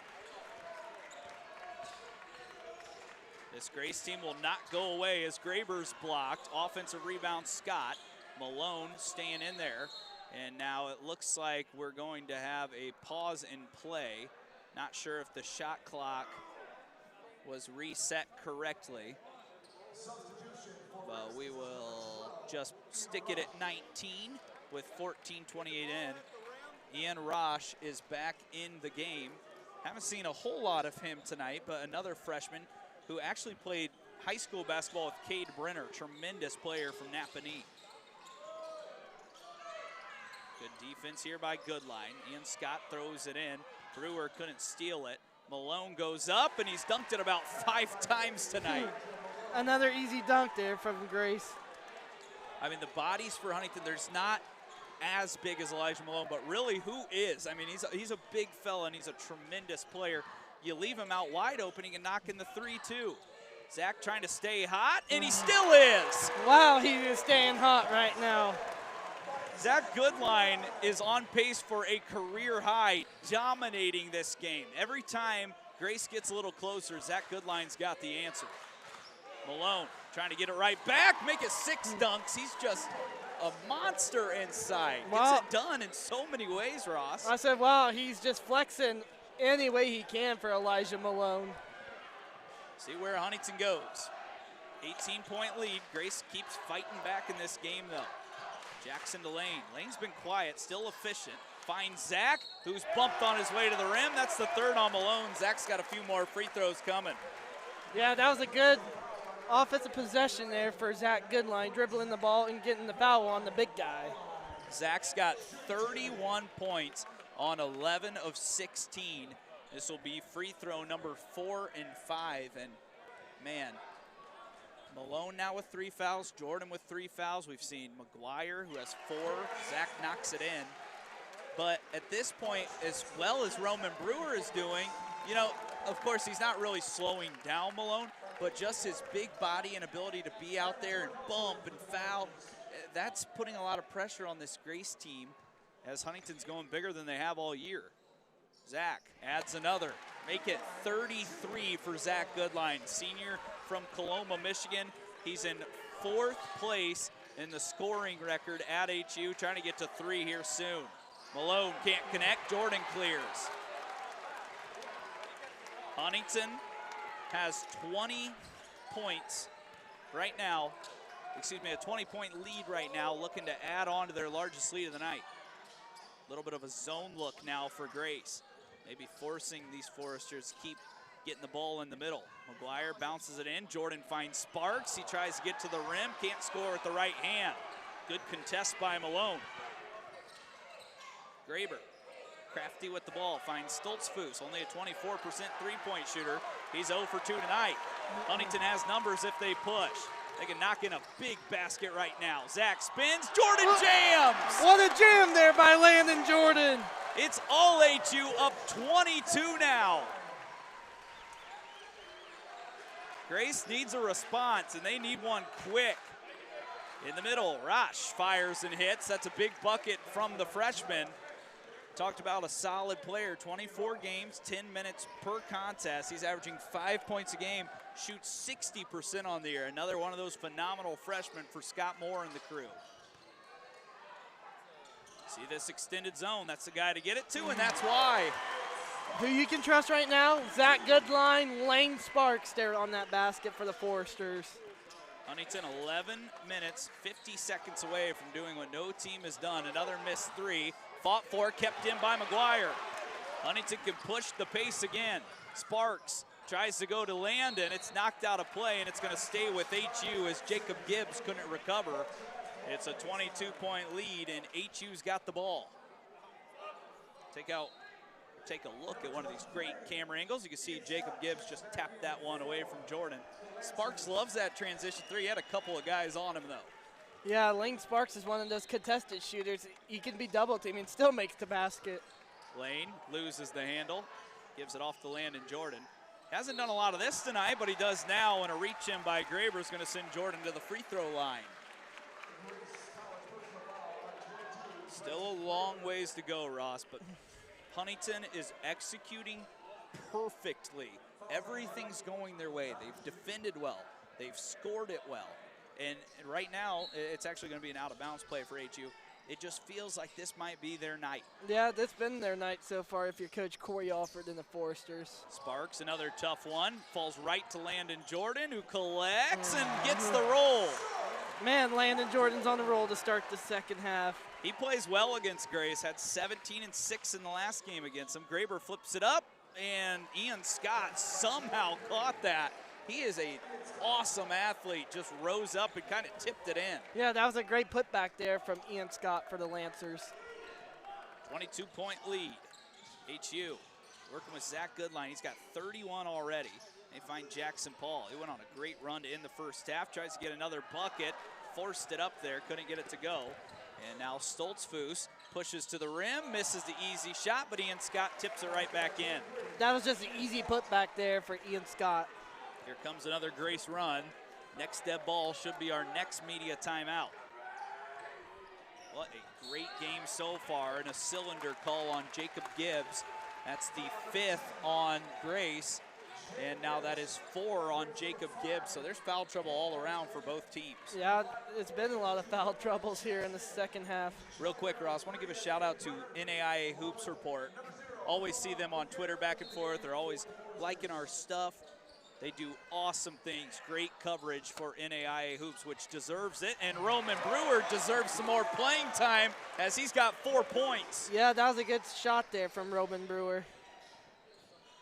This Grace team will not go away as Graber's blocked. Offensive rebound, Scott. Malone staying in there. And now it looks like we're going to have a pause in play. Not sure if the shot clock was reset correctly, but we will just stick it at 19 with 14:28 in. Ian Rosh is back in the game. Haven't seen a whole lot of him tonight, but another freshman who actually played high school basketball with Cade Brenner, tremendous player from Napanee. Good defense here by Goodline. Ian Scott throws it in. Brewer couldn't steal it. Malone goes up, and he's dunked it about 5 times tonight. Another easy dunk there from Grace. I mean, the bodies for Huntington, there's not as big as Elijah Malone, but really, who is? I mean, he's a big fella, and he's a tremendous player. You leave him out wide open, he can knock in the 3 too. Zach trying to stay hot, and he still is. Wow, he is staying hot right now. Zach Goodline is on pace for a career high, dominating this game. Every time Grace gets a little closer, Zach Goodline's got the answer. Malone trying to get it right back, make it 6 dunks. He's just a monster inside. Wow. Gets it done in so many ways, Ross. I said, wow, he's just flexing any way he can for Elijah Malone. See where Huntington goes. 18-point lead. Grace keeps fighting back in this game, though. Jackson to Lane. Lane's been quiet, still efficient. Finds Zach, who's bumped on his way to the rim. That's the 3rd on Malone. Zach's got a few more free throws coming. Yeah, that was a good offensive possession there for Zach Goodline, dribbling the ball and getting the foul on the big guy. Zach's got 31 points on 11 of 16. This will be free throw number 4 and 5. And man, Malone now with 3 fouls, Jordan with 3 fouls. We've seen McGuire, who has 4. Zach knocks it in. But at this point, as well as Roman Brewer is doing, you know, of course, he's not really slowing down Malone, but just his big body and ability to be out there and bump and foul, that's putting a lot of pressure on this Grace team. as Huntington's going bigger than they have all year. Zach adds another. Make it 33 for Zach Goodline, senior from Coloma, Michigan. He's in 4th place in the scoring record at HU, trying to get to 3 here soon. Malone can't connect, Jordan clears. Huntington has 20 points right now, excuse me, a 20-point lead right now, looking to add on to their largest lead of the night. A little bit of a zone look now for Grace. Maybe forcing these Foresters to keep getting the ball in the middle. McGuire bounces it in. Jordan finds Sparks. He tries to get to the rim. Can't score with the right hand. Good contest by Malone. Graber, crafty with the ball, finds Stoltzfus, only a 24% three-point shooter. He's 0 for 2 tonight. Huntington has numbers if they push. They can knock in a big basket right now. Zach spins, Jordan jams! What a jam there by Landon Jordan. It's all HU, up 22 now. Grace needs a response, and they need one quick. In the middle, Rosh fires and hits. That's a big bucket from the freshman. Talked about a solid player, 24 games, 10 minutes per contest. He's averaging 5 points a game, shoots 60% on the year. Another one of those phenomenal freshmen for Scott Moore and the crew. See this extended zone, that's the guy to get it to, and that's why. Who you can trust right now, Zach Goodline, Lane Sparks there on that basket for the Foresters. Huntington 11 minutes, 50 seconds away from doing what no team has done. Another missed 3, fought for, kept in by McGuire. Huntington can push the pace again. Sparks tries to go to Landon. It's knocked out of play, and it's going to stay with HU as Jacob Gibbs couldn't recover. It's a 22-point lead, and HU's got the ball. Take a look at one of these great camera angles. You can see Jacob Gibbs just tap that one away from Jordan. Sparks loves that transition 3. He had a couple of guys on him, though. Yeah, Lane Sparks is one of those contested shooters. He can be double teamed and still makes the basket. Lane loses the handle, gives it off to Landon Jordan. Hasn't done a lot of this tonight, but he does now, and a reach in by Graber is going to send Jordan to the free throw line. Still a long ways to go, Ross, but Huntington is executing perfectly. Everything's going their way. They've defended well. They've scored it well. And right now, it's actually going to be an out-of-bounds play for HU. It just feels like this might be their night. Yeah, that's been their night so far if you're Coach Corey Alford and the Foresters. Sparks, another tough one. Falls right to Landon Jordan, who collects and gets the roll. Man, Landon Jordan's on the roll to start the second half. He plays well against Grace, had 17 and 6 in the last game against him. Graber flips it up, and Ian Scott somehow caught that. He is an awesome athlete, just rose up and kind of tipped it in. Yeah, that was a great putback there from Ian Scott for the Lancers. 22-point lead. HU working with Zach Goodline. He's got 31 already. They find Jackson Paul. He went on a great run to end the first half, tries to get another bucket, forced it up there, couldn't get it to go. And now Stoltzfus pushes to the rim, misses the easy shot, but Ian Scott tips it right back in. That was just an easy putback there for Ian Scott. Here comes another Grace run. Next dead ball should be our next media timeout. What a great game so far, and a cylinder call on Jacob Gibbs. That's the 5th on Grace, and now that is 4 on Jacob Gibbs. So there's foul trouble all around for both teams. Yeah, it's been a lot of foul troubles here in the second half. Real quick, Ross, I want to give a shout out to NAIA Hoops Report. Always see them on Twitter back and forth. They're always liking our stuff. They do awesome things, great coverage for NAIA Hoops, which deserves it. And Roman Brewer deserves some more playing time as he's got 4 points. Yeah, that was a good shot there from Roman Brewer.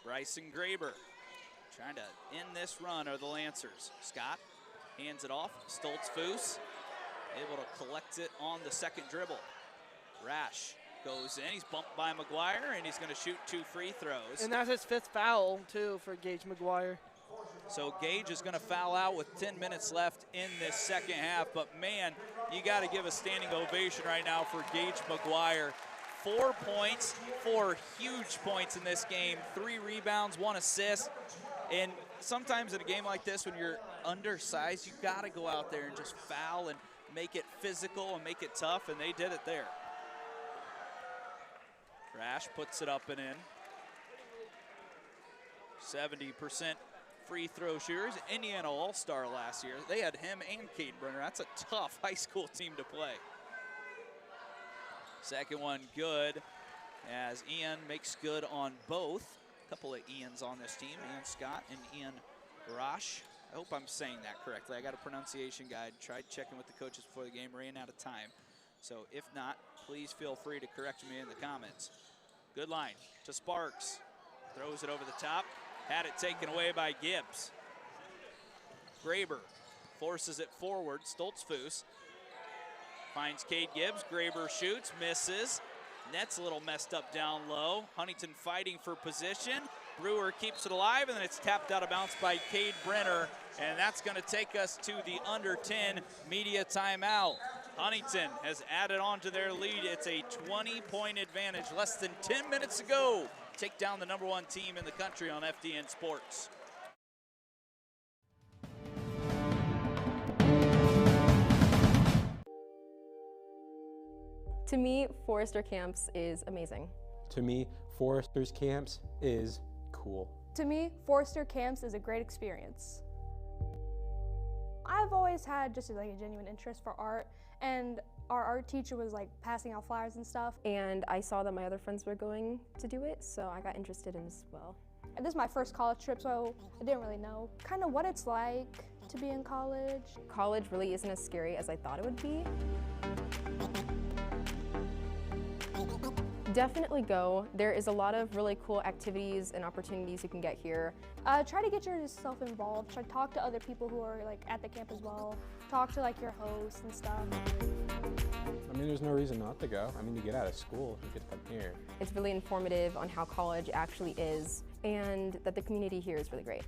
Bryson Graber trying to end this run are the Lancers. Scott hands it off. Stoltzfus able to collect it on the second dribble. Rash goes in. He's bumped by McGuire, and he's going to shoot 2 free throws. And that's his 5th foul, too, for Gage McGuire. So Gage is going to foul out with 10 minutes left in this second half. But, man, you got to give a standing ovation right now for Gage McGuire. 4 points, 4 huge points in this game. 3 rebounds, 1 assist. And sometimes in a game like this, when you're undersized, you got to go out there and just foul and make it physical and make it tough, and they did it there. Rash puts it up and in. 70% free throw shooters. Indiana All-Star last year. They had him and Cade Brenner. That's a tough high school team to play. Second one good as Ian makes good on both. A couple of Ians on this team, Ian Scott and Ian Rosh. I hope I'm saying that correctly. I got a pronunciation guide. Tried checking with the coaches before the game, ran out of time. So if not, please feel free to correct me in the comments. Good line to Sparks. Throws it over the top. Had it taken away by Gibbs. Graber forces it forward. Stoltzfus finds Cade Gibbs. Graber shoots, misses. Net's a little messed up down low. Huntington fighting for position. Brewer keeps it alive, and then it's tapped out of bounds by Cade Brenner. And that's going to take us to the under 10 media timeout. Huntington has added on to their lead. It's a 20-point advantage. Less than 10 minutes to go. Take down the #1 team in the country on FDN Sports. To me, Forester Camps is amazing. To me, Forester's Camps is cool. To me, Forester Camps is a great experience. I've always had just like a genuine interest for art, and our art teacher was like passing out flyers and stuff. And I saw that my other friends were going to do it, so I got interested in it as well. This is my first college trip, so I didn't really know kind of what it's like to be in college. College really isn't as scary as I thought it would be. Definitely go. There is a lot of really cool activities and opportunities you can get here. Try to get yourself involved. Try to talk to other people who are like at the camp as well. Talk to like your hosts and stuff. I mean, there's no reason not to go. I mean, you get out of school if you get to come here. It's really informative on how college actually is, and that the community here is really great.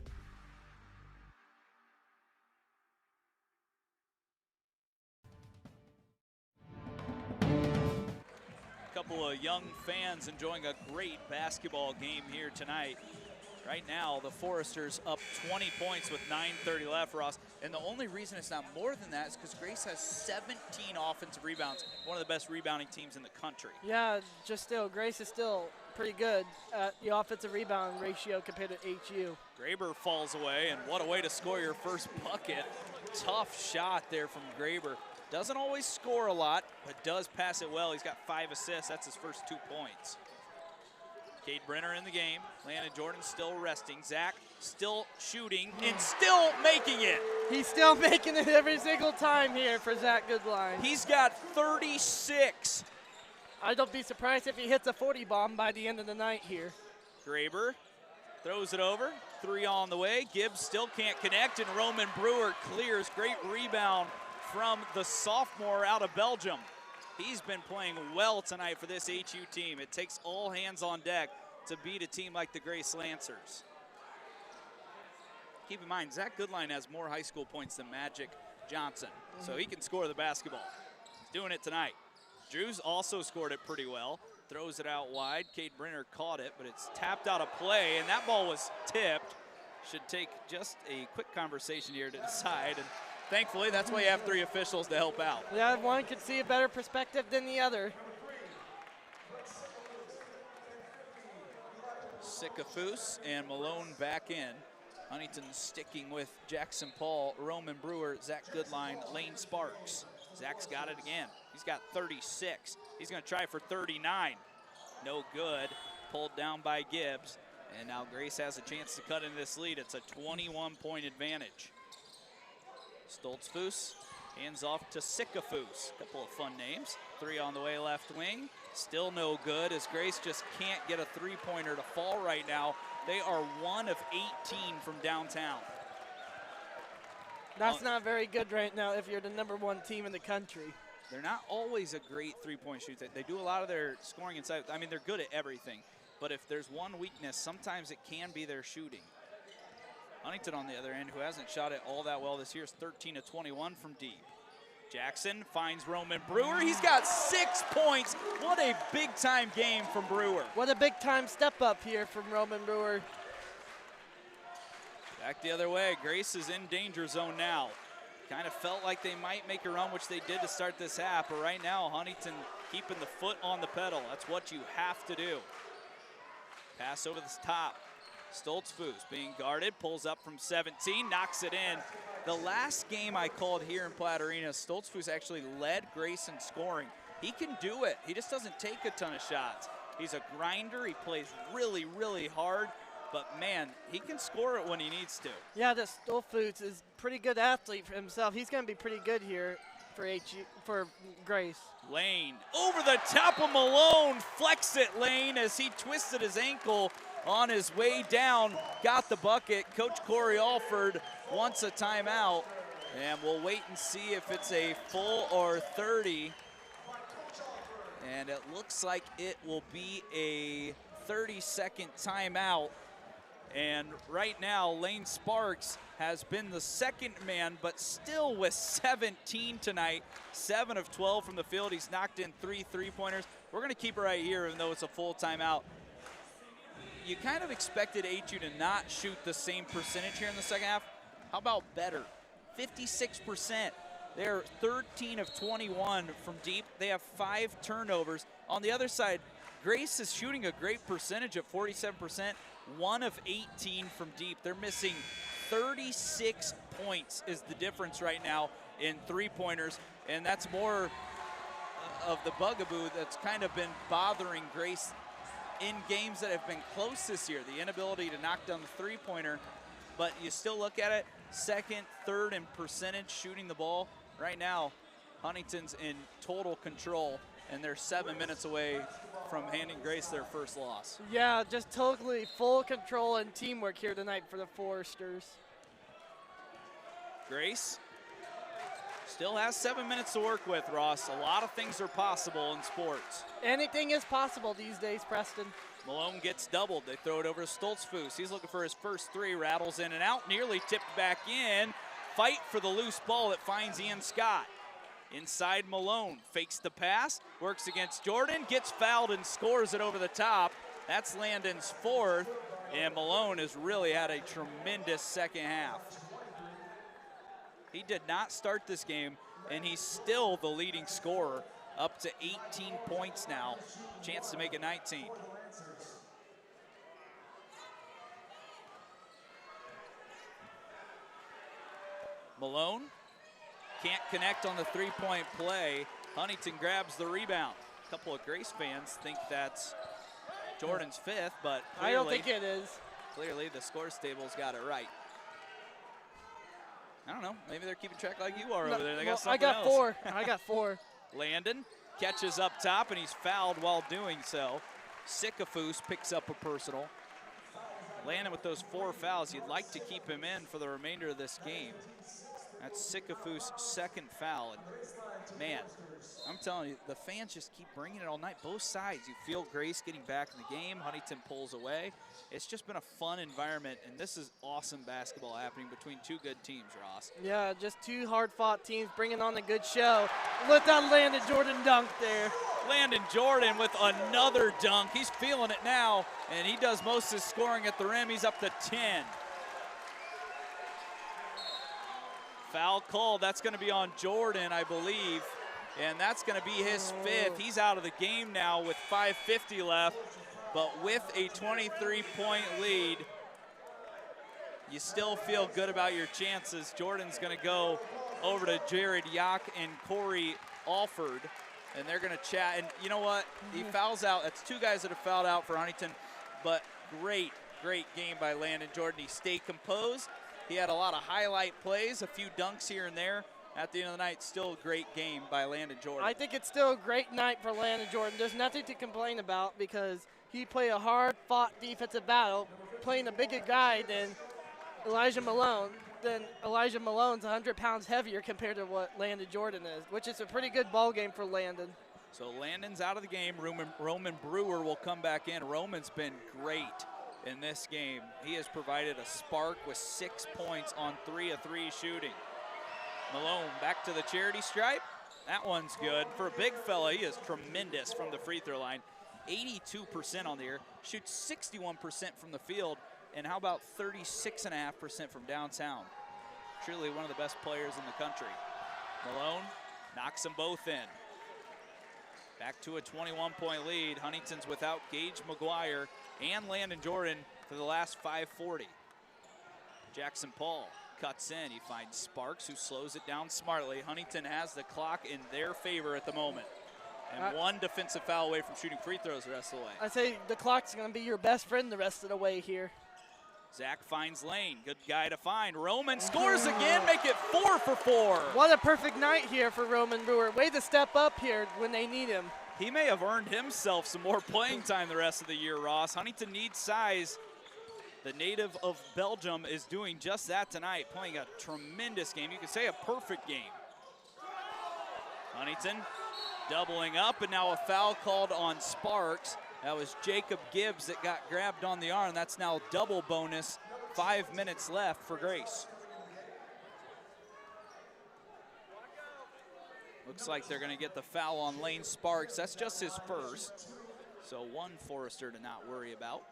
Couple of young fans enjoying a great basketball game here tonight. Right now, the Foresters up 20 points with 9:30 left, Ross. And the only reason it's not more than that is because Grace has 17 offensive rebounds, one of the best rebounding teams in the country. Yeah, just still, Grace is still pretty good at the offensive rebound ratio compared to HU. Graber falls away, and what a way to score your first bucket. Tough shot there from Graber. Doesn't always score a lot, but does pass it well. He's got 5 assists. That's his first 2 points. Cade Brenner in the game. Landon Jordan still resting. Zach still shooting and still making it. He's still making it every single time here for Zach Goodline. He's got 36. I don't be surprised if he hits a 40 bomb by the end of the night here. Graber throws it over. 3 on the way. Gibbs still can't connect, and Roman Brewer clears. Great rebound from the sophomore out of Belgium. He's been playing well tonight for this HU team. It takes all hands on deck to beat a team like the Grace Lancers. Keep in mind, Zach Goodline has more high school points than Magic Johnson, so he can score the basketball. He's doing it tonight. Drews also scored it pretty well. Throws it out wide. Cade Brenner caught it, but it's tapped out of play, and that ball was tipped. Should take just a quick conversation here to decide. And thankfully, that's why you have 3 officials to help out. Yeah, one could see a better perspective than the other. Sikafus and Malone back in. Huntington sticking with Jackson Paul, Roman Brewer, Zach Goodline, Lane Sparks. Zach's got it again. He's got 36. He's going to try for 39. No good. Pulled down by Gibbs. And now Grace has a chance to cut into this lead. It's a 21-point advantage. Stoltzfus hands off to Sikafus. Couple of fun names. 3 on the way left wing. Still no good as Grace just can't get a 3-pointer to fall right now. They are 1 of 18 from downtown. That's not very good right now if you're the #1 team in the country. They're not always a great 3-point shooter. They do a lot of their scoring inside. I mean, they're good at everything. But if there's one weakness, sometimes it can be their shooting. Huntington, on the other end, who hasn't shot it all that well this year, is 13 of 21 from deep. Jackson finds Roman Brewer. He's got 6 points. What a big-time game from Brewer. What a big-time step up here from Roman Brewer. Back the other way. Grace is in danger zone now. Kind of felt like they might make a run, which they did to start this half, but right now Huntington keeping the foot on the pedal. That's what you have to do. Pass over the top. Stoltzfus being guarded, pulls up from 17, knocks it in. The last game I called here in Platte Arena, Stoltzfus actually led Grace in scoring. He can do it. He just doesn't take a ton of shots. He's a grinder. He plays really, really hard. But, man, he can score it when he needs to. Yeah, this Stoltzfus is a pretty good athlete for himself. He's going to be pretty good here for Grace. Lane over the top of Malone. Flex it, Lane, as he twisted his ankle on his way down. Got the bucket. Coach Corey Alford wants a timeout. And we'll wait and see if it's a full or 30. And it looks like it will be a 30-second timeout. And right now, Lane Sparks has been the second man, but still with 17 tonight. 7 of 12 from the field. He's knocked in 3 3-pointers. We're going to keep it right here, even though it's a full timeout. You kind of expected HU to not shoot the same percentage here in the second half. How about better? 56%. They're 13 of 21 from deep. They have 5 turnovers. On the other side, Grace is shooting a great percentage at 47%. 1 of 18 from deep. They're missing 36 points is the difference right now in 3-pointers, and that's more of the bugaboo that's kind of been bothering Grace in games that have been close this year, the inability to knock down the 3-pointer. But you still look at it, second, third in percentage shooting the ball. Right now, Huntington's in total control, and they're 7 minutes away from handing Grace their first loss. Yeah, just totally full control and teamwork here tonight for the Foresters. Grace still has 7 minutes to work with, Ross. A lot of things are possible in sports. Anything is possible these days, Preston. Malone gets doubled. They throw it over to Stoltzfus. He's looking for his first 3, rattles in and out, nearly tipped back in. Fight for the loose ball that finds Ian Scott. Inside Malone, fakes the pass, works against Jordan, gets fouled and scores it over the top. That's Landon's 4th, and Malone has really had a tremendous second half. He did not start this game, and he's still the leading scorer, up to 18 points now. Chance to make it 19. Malone can't connect on the 3-point play. Huntington grabs the rebound. A couple of Grace fans think that's Jordan's 5th, but clearly, I don't think it is. Clearly the scores table's got it right. I don't know, maybe they're keeping track like you are over there. They got something I got else. 4. I got 4. Landon catches up top, and he's fouled while doing so. Sycophus picks up a personal. Landon with those 4 fouls, you'd like to keep him in for the remainder of this game. That's Sycophus' 2nd foul. And man, I'm telling you, the fans just keep bringing it all night. Both sides, you feel Grace getting back in the game. Huntington pulls away. It's just been a fun environment, and this is awesome basketball happening between 2 good teams, Ross. Yeah, just 2 hard-fought teams bringing on a good show. Let that Landon Jordan dunk there. Landon Jordan with another dunk. He's feeling it now, and he does most of his scoring at the rim. He's up to 10. Foul called. That's going to be on Jordan, I believe, and that's going to be his 5th. He's out of the game now with 5:50 left, but with a 23-point lead, you still feel good about your chances. Jordan's going to go over to Jared Yock and Corey Alford, and they're going to chat. And you know what? He fouls out. That's 2 guys that have fouled out for Huntington, but great game by Landon Jordan. He stayed composed. He had a lot of highlight plays, a few dunks here and there. At the end of the night, still a great game by Landon Jordan. I think it's still a great night for Landon Jordan. There's nothing to complain about because he played a hard-fought defensive battle, playing a bigger guy than Elijah Malone. Then Elijah Malone's 100 pounds heavier compared to what Landon Jordan is, which is a pretty good ball game for Landon. So Landon's out of the game. Roman Brewer will come back in. Roman's been great in this game. He has provided a spark with 6 points on 3 of 3 shooting. Malone back to the charity stripe. That one's good. For a big fella, he is tremendous from the free throw line. 82% on the year, shoots 61% from the field, and how about 36.5% from downtown? truly one of the best players in the country. Malone knocks them both in. Back to a 21-point lead. Huntington's without Gage McGuire and Landon Jordan for the last 5:40. Jackson Paul cuts in. He finds Sparks, who slows it down smartly. Huntington has the clock in their favor at the moment. And one defensive foul away from shooting free throws the rest of the way. I say the clock's going to be your best friend the rest of the way here. Zach finds Lane. Good guy to find. Roman scores again, make it 4 for 4. What a perfect night here for Roman Brewer. Way to step up here when they need him. He may have earned himself some more playing time the rest of the year, Ross. Huntington needs size. The native of Belgium is doing just that tonight, playing a tremendous game. You could say a perfect game. Huntington doubling up, and now a foul called on Sparks. That was Jacob Gibbs that got grabbed on the arm. That's now double bonus. 5 minutes left for Grace. Looks like they're going to get the foul on Lane Sparks. That's just his first. So one Forrester to not worry about.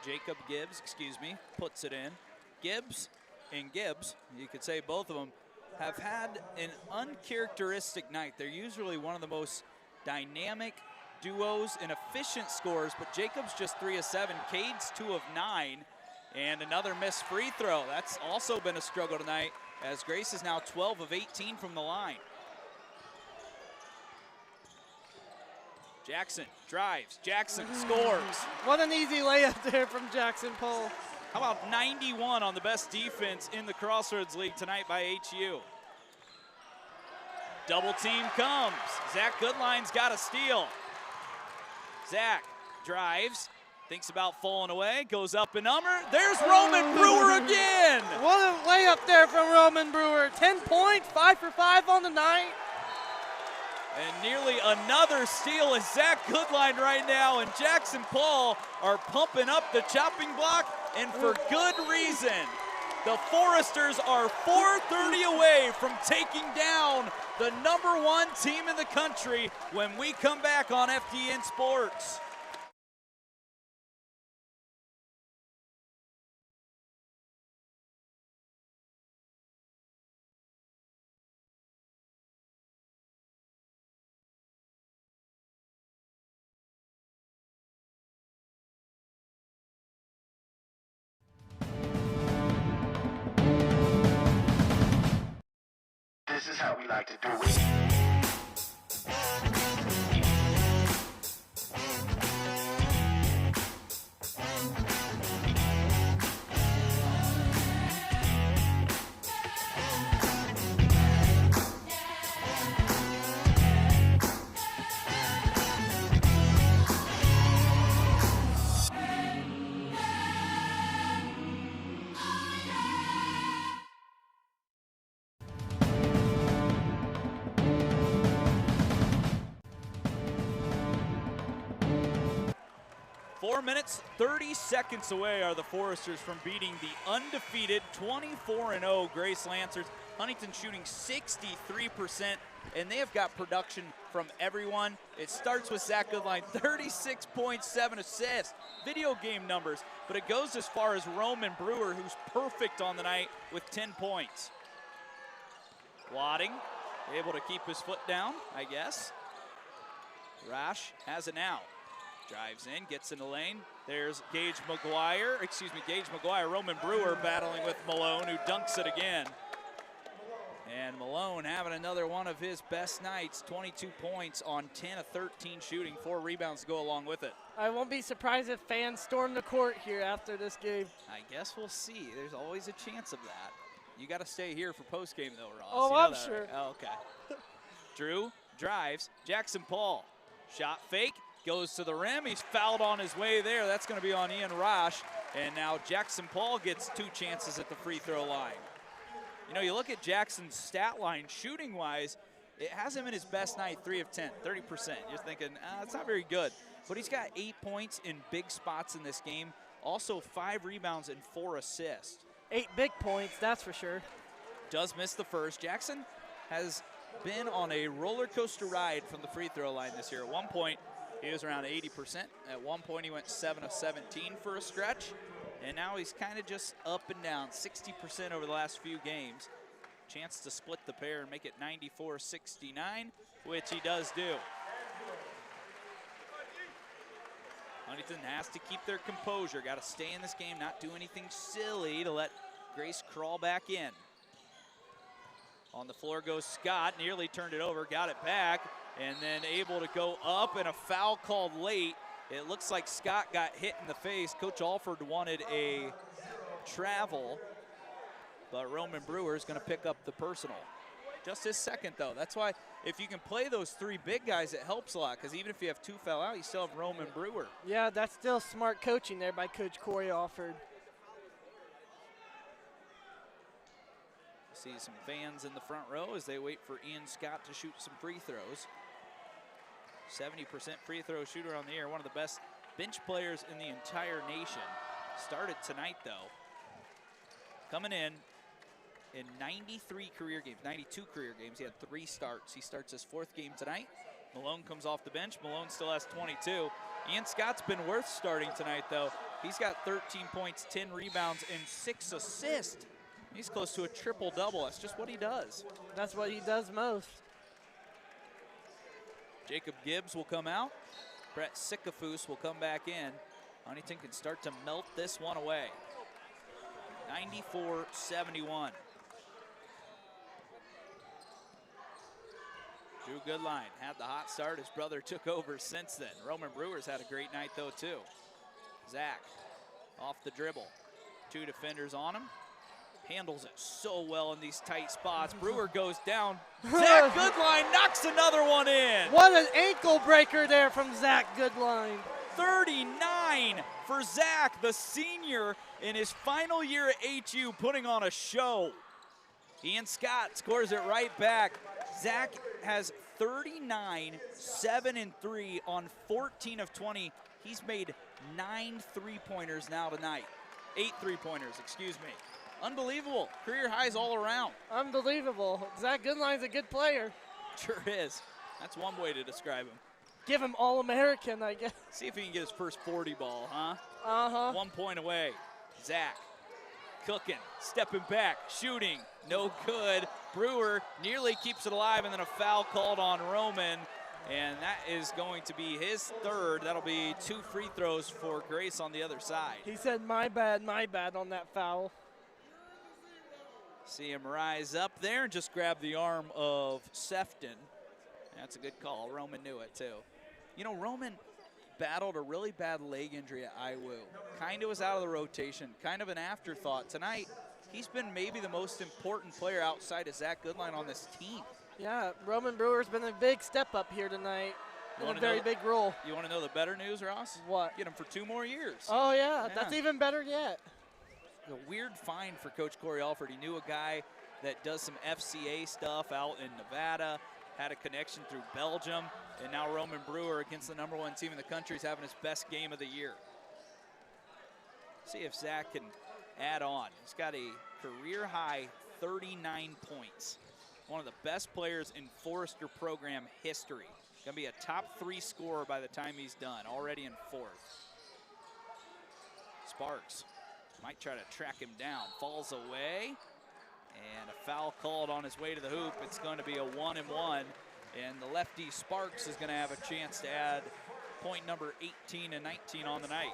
Jacob Gibbs, puts it in. Gibbs and Gibbs, you could say both of them, have had an uncharacteristic night. They're usually one of the most dynamic duos and efficient scorers, but Jacobs just 3 of 7, Cade's 2 of 9, and another missed free throw. That's also been a struggle tonight, as Grace is now 12 of 18 from the line. Jackson drives, Jackson scores. What an easy layup there from Jackson Paul. How about 91 on the best defense in the Crossroads League tonight by HU? Double team comes. Zach Goodline's got a steal. Zach drives, thinks about falling away, goes up and under. There's Roman Brewer again. What a layup there from Roman Brewer. 10 points, 5 for 5 on the night. And nearly another steal is Zach Goodline right now, and Jackson Paul are pumping up the chopping block, and for good reason. The Foresters are 4:30 away from taking down the #1 team in the country when we come back on FDN Sports. This is how we like to do it. 4 minutes, 30 seconds away are the Foresters from beating the undefeated 24-0 Grace Lancers. Huntington shooting 63%, and they have got production from everyone. It starts with Zach Goodline, 36.7 assists, video game numbers, but it goes as far as Roman Brewer, who's perfect on the night with 10 points. Wadding, able to keep his foot down, I guess. Rash has it now. Drives in, gets in the lane. There's Gage McGuire, Roman Brewer battling with Malone, who dunks it again. And Malone having another one of his best nights, 22 points on 10 of 13 shooting, 4 rebounds to go along with it. I won't be surprised if fans storm the court here after this game. I guess we'll see. There's always a chance of that. You got to stay here for postgame though, Ross. Oh, you know I'm that, sure. Right? Oh, okay. Drew drives, Jackson Paul, shot fake, goes to the rim. He's fouled on his way there. That's going to be on Ian Rosh. And now Jackson Paul gets 2 chances at the free throw line. You know, you look at Jackson's stat line shooting-wise, it has him in his best night, 3 of 10, 30%. You're thinking, it's not very good. But he's got 8 points in big spots in this game. Also 5 rebounds and 4 assists. 8 big points, that's for sure. Does miss the first. Jackson has been on a roller coaster ride from the free throw line this year. At one point, He was around 80%. At one point, he went 7 of 17 for a stretch. And now he's kind of just up and down, 60% over the last few games. Chance to split the pair and make it 94-69, which he does do. Huntington has to keep their composure. Got to stay in this game, not do anything silly to let Grace crawl back in. On the floor goes Scott, nearly turned it over, got it back, and then able to go up, and a foul called late. It looks like Scott got hit in the face. Coach Alford wanted a travel, but Roman Brewer is going to pick up the personal. Just his second, though. That's why if you can play those three big guys, it helps a lot, because even if you have two foul out, you still have Roman Brewer. Yeah, that's still smart coaching there by Coach Corey Alford. See some fans in the front row as they wait for Ian Scott to shoot some free throws. 70% free throw shooter on the year, one of the best bench players in the entire nation. Started tonight, though. Coming in 93 career games, 92 career games. He had 3 starts. He starts his 4th game tonight. Malone comes off the bench. Malone still has 22. Ian Scott's been worth starting tonight, though. He's got 13 points, 10 rebounds, and 6 assists. He's close to a triple-double. That's just what he does. That's what he does most. Jacob Gibbs will come out. Brett Sikafus will come back in. Huntington can start to melt this one away. 94-71. Drew Goodline had the hot start. His brother took over since then. Roman Brewer's had a great night, though, too. Zach off the dribble. 2 defenders on him. Handles it so well in these tight spots. Brewer goes down. Zach Goodline knocks another one in. What an ankle breaker there from Zach Goodline. 39 for Zach, the senior in his final year at HU, putting on a show. Ian Scott scores it right back. Zach has 39, 7 and 3 on 14 of 20. He's made 9 three-pointers now tonight. 8 three-pointers, excuse me. Unbelievable. Career highs all around. Unbelievable. Zach Goodline's a good player. Sure is. That's one way to describe him. Give him All-American, I guess. See if he can get his first 40 ball, huh? Uh-huh. 1 point away. Zach cooking, stepping back, shooting. No good. Brewer nearly keeps it alive, and then a foul called on Roman. And that is going to be his 3rd. That'll be 2 free throws for Grace on the other side. He said, my bad on that foul. See him rise up there and just grab the arm of Sefton. That's a good call. Roman knew it, too. You know, Roman battled a really bad leg injury at IWU. Kind of was out of the rotation, kind of an afterthought. Tonight, he's been maybe the most important player outside of Zach Goodline on this team. Yeah, Roman Brewer's been a big step up here tonight in a very big role. You want to know the better news, Ross? What? Get him for 2 more years. Oh, yeah, that's even better yet. A weird find for Coach Corey Alford. He knew a guy that does some FCA stuff out in Nevada, had a connection through Belgium, and now Roman Brewer against the #1 team in the country is having his best game of the year. See if Zach can add on. He's got a career-high 39 points. One of the best players in Forrester program history. Gonna be a top 3 scorer by the time he's done, already in 4th. Sparks might try to track him down, falls away, and a foul called on his way to the hoop. It's going to be a 1-and-1, and the lefty Sparks is going to have a chance to add point number 18 and 19 on the night.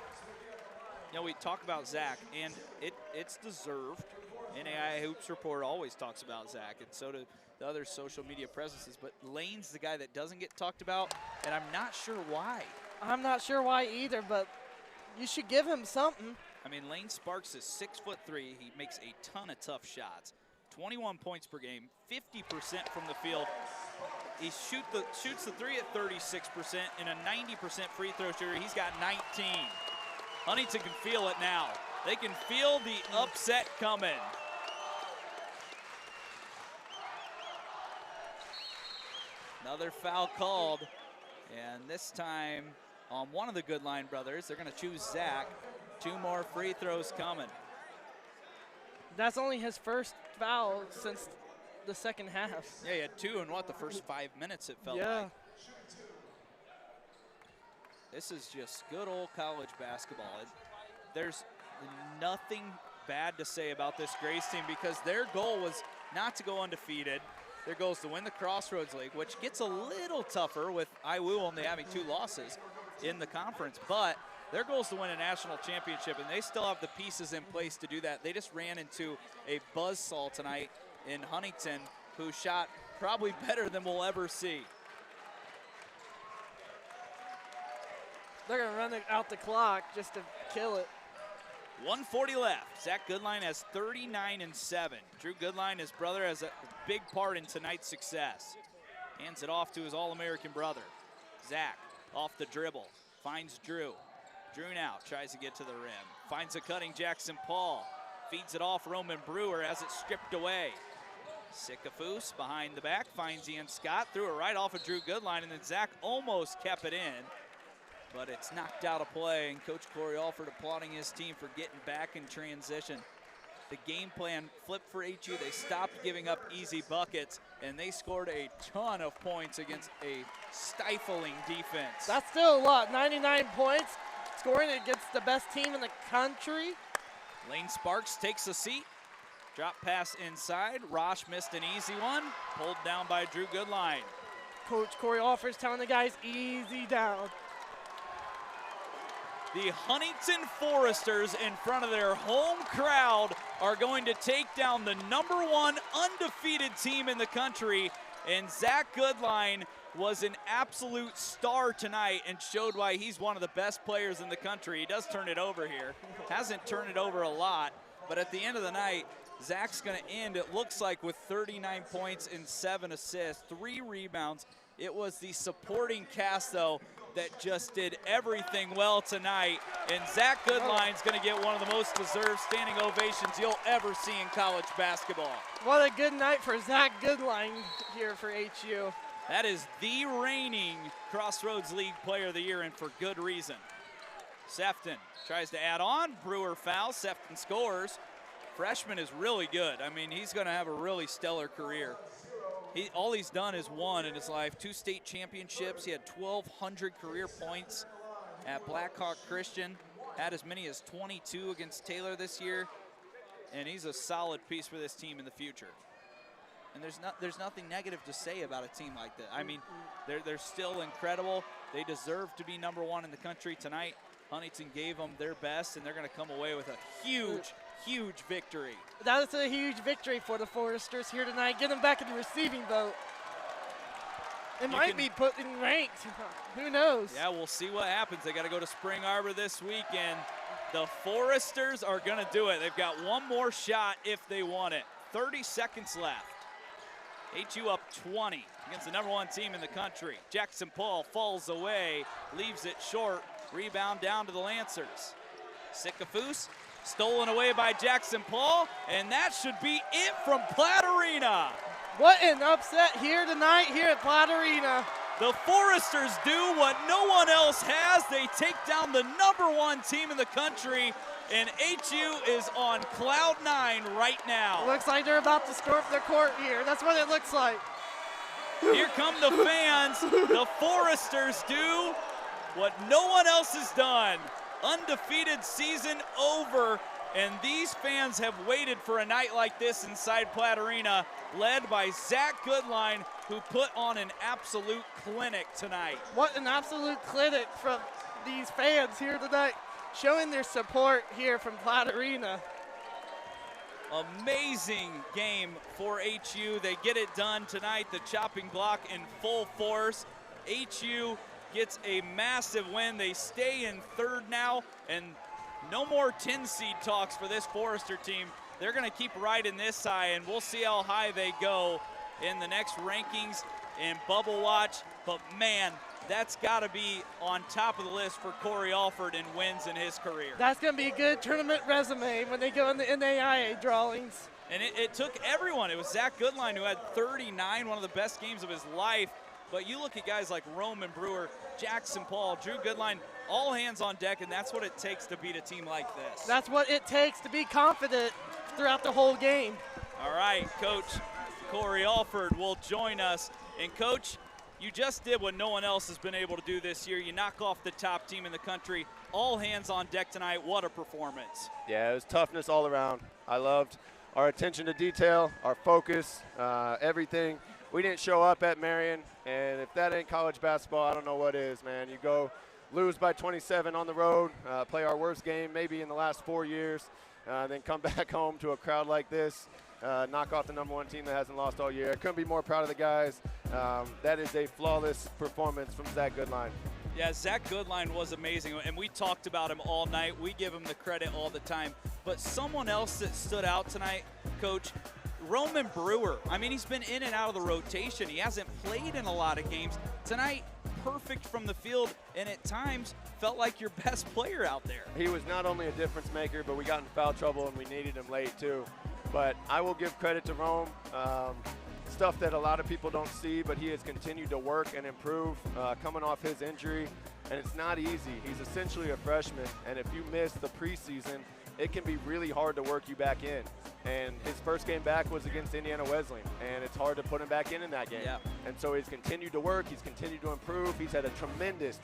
You know, we talk about Zach, and it's deserved. NAIA Hoops Report always talks about Zach, and so do the other social media presences, but Lane's the guy that doesn't get talked about, and I'm not sure why. I'm not sure why either, but you should give him something. I mean, Lane Sparks is 6'3". He makes a ton of tough shots. 21 points per game, 50% from the field. He shoots the 3 at 36% and a 90% free throw shooter. He's got 19. Huntington can feel it now. They can feel the upset coming. Another foul called, and this time on one of the Goodline brothers. They're going to choose Zach. 2 more free throws coming. That's only his first foul since the second half. Yeah, he had 2 in the first 5 minutes, it felt like. This is just good old college basketball. There's nothing bad to say about this Grace team because their goal was not to go undefeated. Their goal is to win the Crossroads League, which gets a little tougher with IWU only having 2 losses in the conference, but their goal is to win a national championship, and they still have the pieces in place to do that. They just ran into a buzzsaw tonight in Huntington, who shot probably better than we'll ever see. They're going to run out the clock just to kill it. 1:40 left. Zach Goodline has 39-7. Drew Goodline, his brother, has a big part in tonight's success. Hands it off to his All-American brother. Zach off the dribble, finds Drew. Drew now tries to get to the rim. Finds a cutting Jackson Paul. Feeds it off Roman Brewer, has it stripped away. Sikafus behind the back, finds Ian Scott, threw it right off of Drew Goodline, and then Zach almost kept it in. But it's knocked out of play, and Coach Corey Alford applauding his team for getting back in transition. The game plan flipped for HU. They stopped giving up easy buckets, and they scored a ton of points against a stifling defense. That's still a lot, 99 points, scoring against the best team in the country. Lane Sparks takes a seat. Drop pass inside. Rosh missed an easy one. Pulled down by Drew Goodline. Coach Corey Alford's telling the guys, easy down. The Huntington Foresters, in front of their home crowd, are going to take down the #1 undefeated team in the country. And Zach Goodline was an absolute star tonight and showed why he's one of the best players in the country. He does turn it over here. Hasn't turned it over a lot, but at the end of the night, Zach's going to end, it looks like, with 39 points and 7 assists, 3 rebounds. It was the supporting cast, though, that just did everything well tonight. And Zach Goodline's going to get one of the most deserved standing ovations you'll ever see in college basketball. What a good night for Zach Goodline here for HU. That is the reigning Crossroads League Player of the Year, and for good reason. Sefton tries to add on. Brewer fouls. Sefton scores. Freshman is really good. I mean, he's going to have a really stellar career. All he's done is won in his life. 2 state championships. He had 1,200 career points at Blackhawk Christian. Had as many as 22 against Taylor this year. And he's a solid piece for this team in the future. And there's nothing negative to say about a team like that. I mean, they're still incredible. They deserve to be #1 in the country tonight. Huntington gave them their best, and they're going to come away with a huge victory. That is a huge victory for the Foresters here tonight. Get them back in the receiving vote. It might be put in ranked. Who knows? Yeah, we'll see what happens. They got to go to Spring Arbor this weekend. The Foresters are going to do it. They've got one more shot if they want it. 30 seconds left. HU up 20 against the #1 team in the country. Jackson Paul falls away, leaves it short. Rebound down to the Lancers. Sikafus stolen away by Jackson Paul, and that should be it from Platte Arena. What an upset here tonight here at Platte Arena. The Foresters do what no one else has. They take down the #1 team in the country, and HU is on cloud 9 right now. Looks like they're about to storm the court here. That's what it looks like. Here come the fans. The Foresters do what no one else has done. Undefeated season over, and these fans have waited for a night like this inside Platte Arena, led by Zach Goodline, who put on an absolute clinic tonight. What an absolute clinic from these fans here tonight, showing their support here from Platte Arena. Amazing game for HU. They get it done tonight, the chopping block in full force. HU gets a massive win. They stay in 3rd now, and no more 10 seed talks for this Forester team. They're going to keep riding this high, and we'll see how high they go in the next rankings and Bubble Watch. But man, that's got to be on top of the list for Corey Alford in wins in his career. That's going to be a good tournament resume when they go in the NAIA drawings. And it took everyone. It was Zach Goodline who had 39, one of the best games of his life. But you look at guys like Roman Brewer, Jackson Paul, Drew Goodline, all hands on deck, and that's what it takes to beat a team like this. That's what it takes to be confident throughout the whole game. All right, Coach Corey Alford will join us. And Coach, You just did what no one else has been able to do this year. You knock off the top team in the country. All hands on deck tonight. What a performance. Yeah, it was toughness all around. I loved our attention to detail, our focus, everything. We didn't show up at Marion, and if that ain't college basketball, I don't know what is, man. You go lose by 27 on the road, play our worst game maybe in the last 4 years, then come back home to a crowd like this, knock off the #1 team that hasn't lost all year. I couldn't be more proud of the guys. That is a flawless performance from Zach Goodline. Yeah, Zach Goodline was amazing, and we talked about him all night. We give him the credit all the time. But someone else that stood out tonight, Coach, Roman Brewer. I mean, he's been in and out of the rotation. He hasn't played in a lot of games. Tonight, perfect from the field, and at times felt like your best player out there. He was not only a difference maker, but we got in foul trouble, and we needed him late, too. But I will give credit to Rome. Stuff that a lot of people don't see, but he has continued to work and improve coming off his injury, and it's not easy. He's essentially a freshman, and if you miss the preseason, it can be really hard to work you back in. And his first game back was against Indiana Wesleyan, and it's hard to put him back in that game. Yeah. And so he's continued to work, he's continued to improve. He's had a tremendous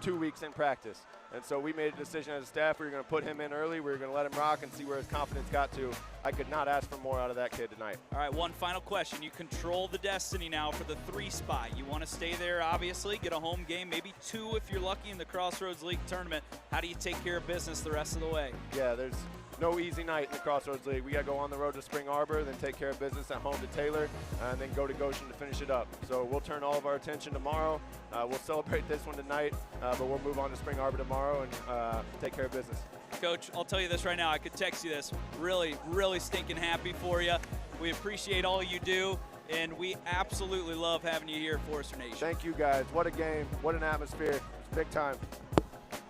2 weeks in practice. And so we made a decision as a staff, we were going to put him in early, we were going to let him rock and see where his confidence got to. I could not ask for more out of that kid tonight. All right, one final question. You control the destiny now for the 3 spot. You want to stay there, obviously, get a home game, maybe 2 if you're lucky in the Crossroads League tournament. How do you take care of business the rest of the way? Yeah, there's no easy night in the Crossroads League. We got to go on the road to Spring Arbor, then take care of business at home to Taylor, and then go to Goshen to finish it up. So we'll turn all of our attention tomorrow. We'll celebrate this one tonight, but we'll move on to Spring Arbor tomorrow and take care of business. Coach, I'll tell you this right now. I could text you this. Really, really stinking happy for you. We appreciate all you do, and we absolutely love having you here at Forester Nation. Thank you, guys. What a game. What an atmosphere. It's big time.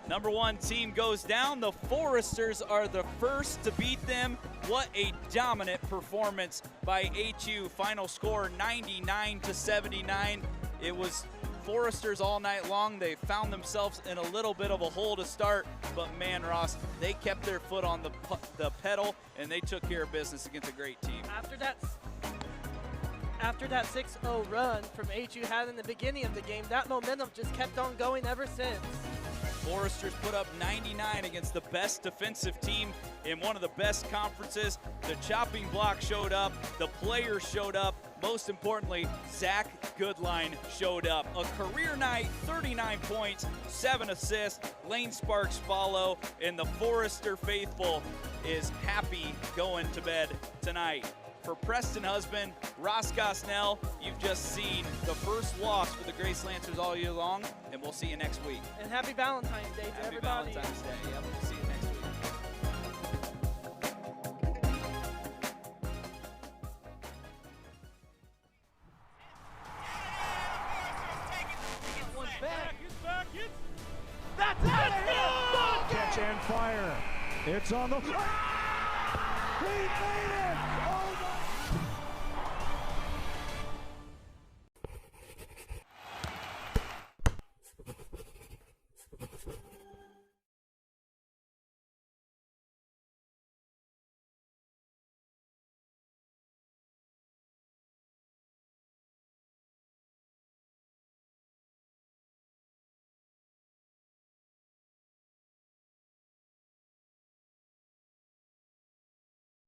#1 team goes down. The Foresters are the first to beat them. What a dominant performance by HU. Final score 99-79. It was Foresters all night long. They found themselves in a little bit of a hole to start, but man, Ross, they kept their foot on the pedal, and they took care of business against a great team. After that 6-0 run from HU had in the beginning of the game, that momentum just kept on going ever since. Foresters put up 99 against the best defensive team in one of the best conferences. The chopping block showed up. The players showed up. Most importantly, Zach Goodline showed up. A career night, 39 points, 7 assists. Lane Sparks follow, and the Forester faithful is happy going to bed tonight. For Preston Husband, Ross Gosnell, you've just seen the first loss for the Grace Lancers all year long, and we'll see you next week. And happy Valentine's Day to everybody. Happy Valentine's Day. Yep, we'll see you next week. That's out of here! Catch and fire. It's on the... He made it! Oh!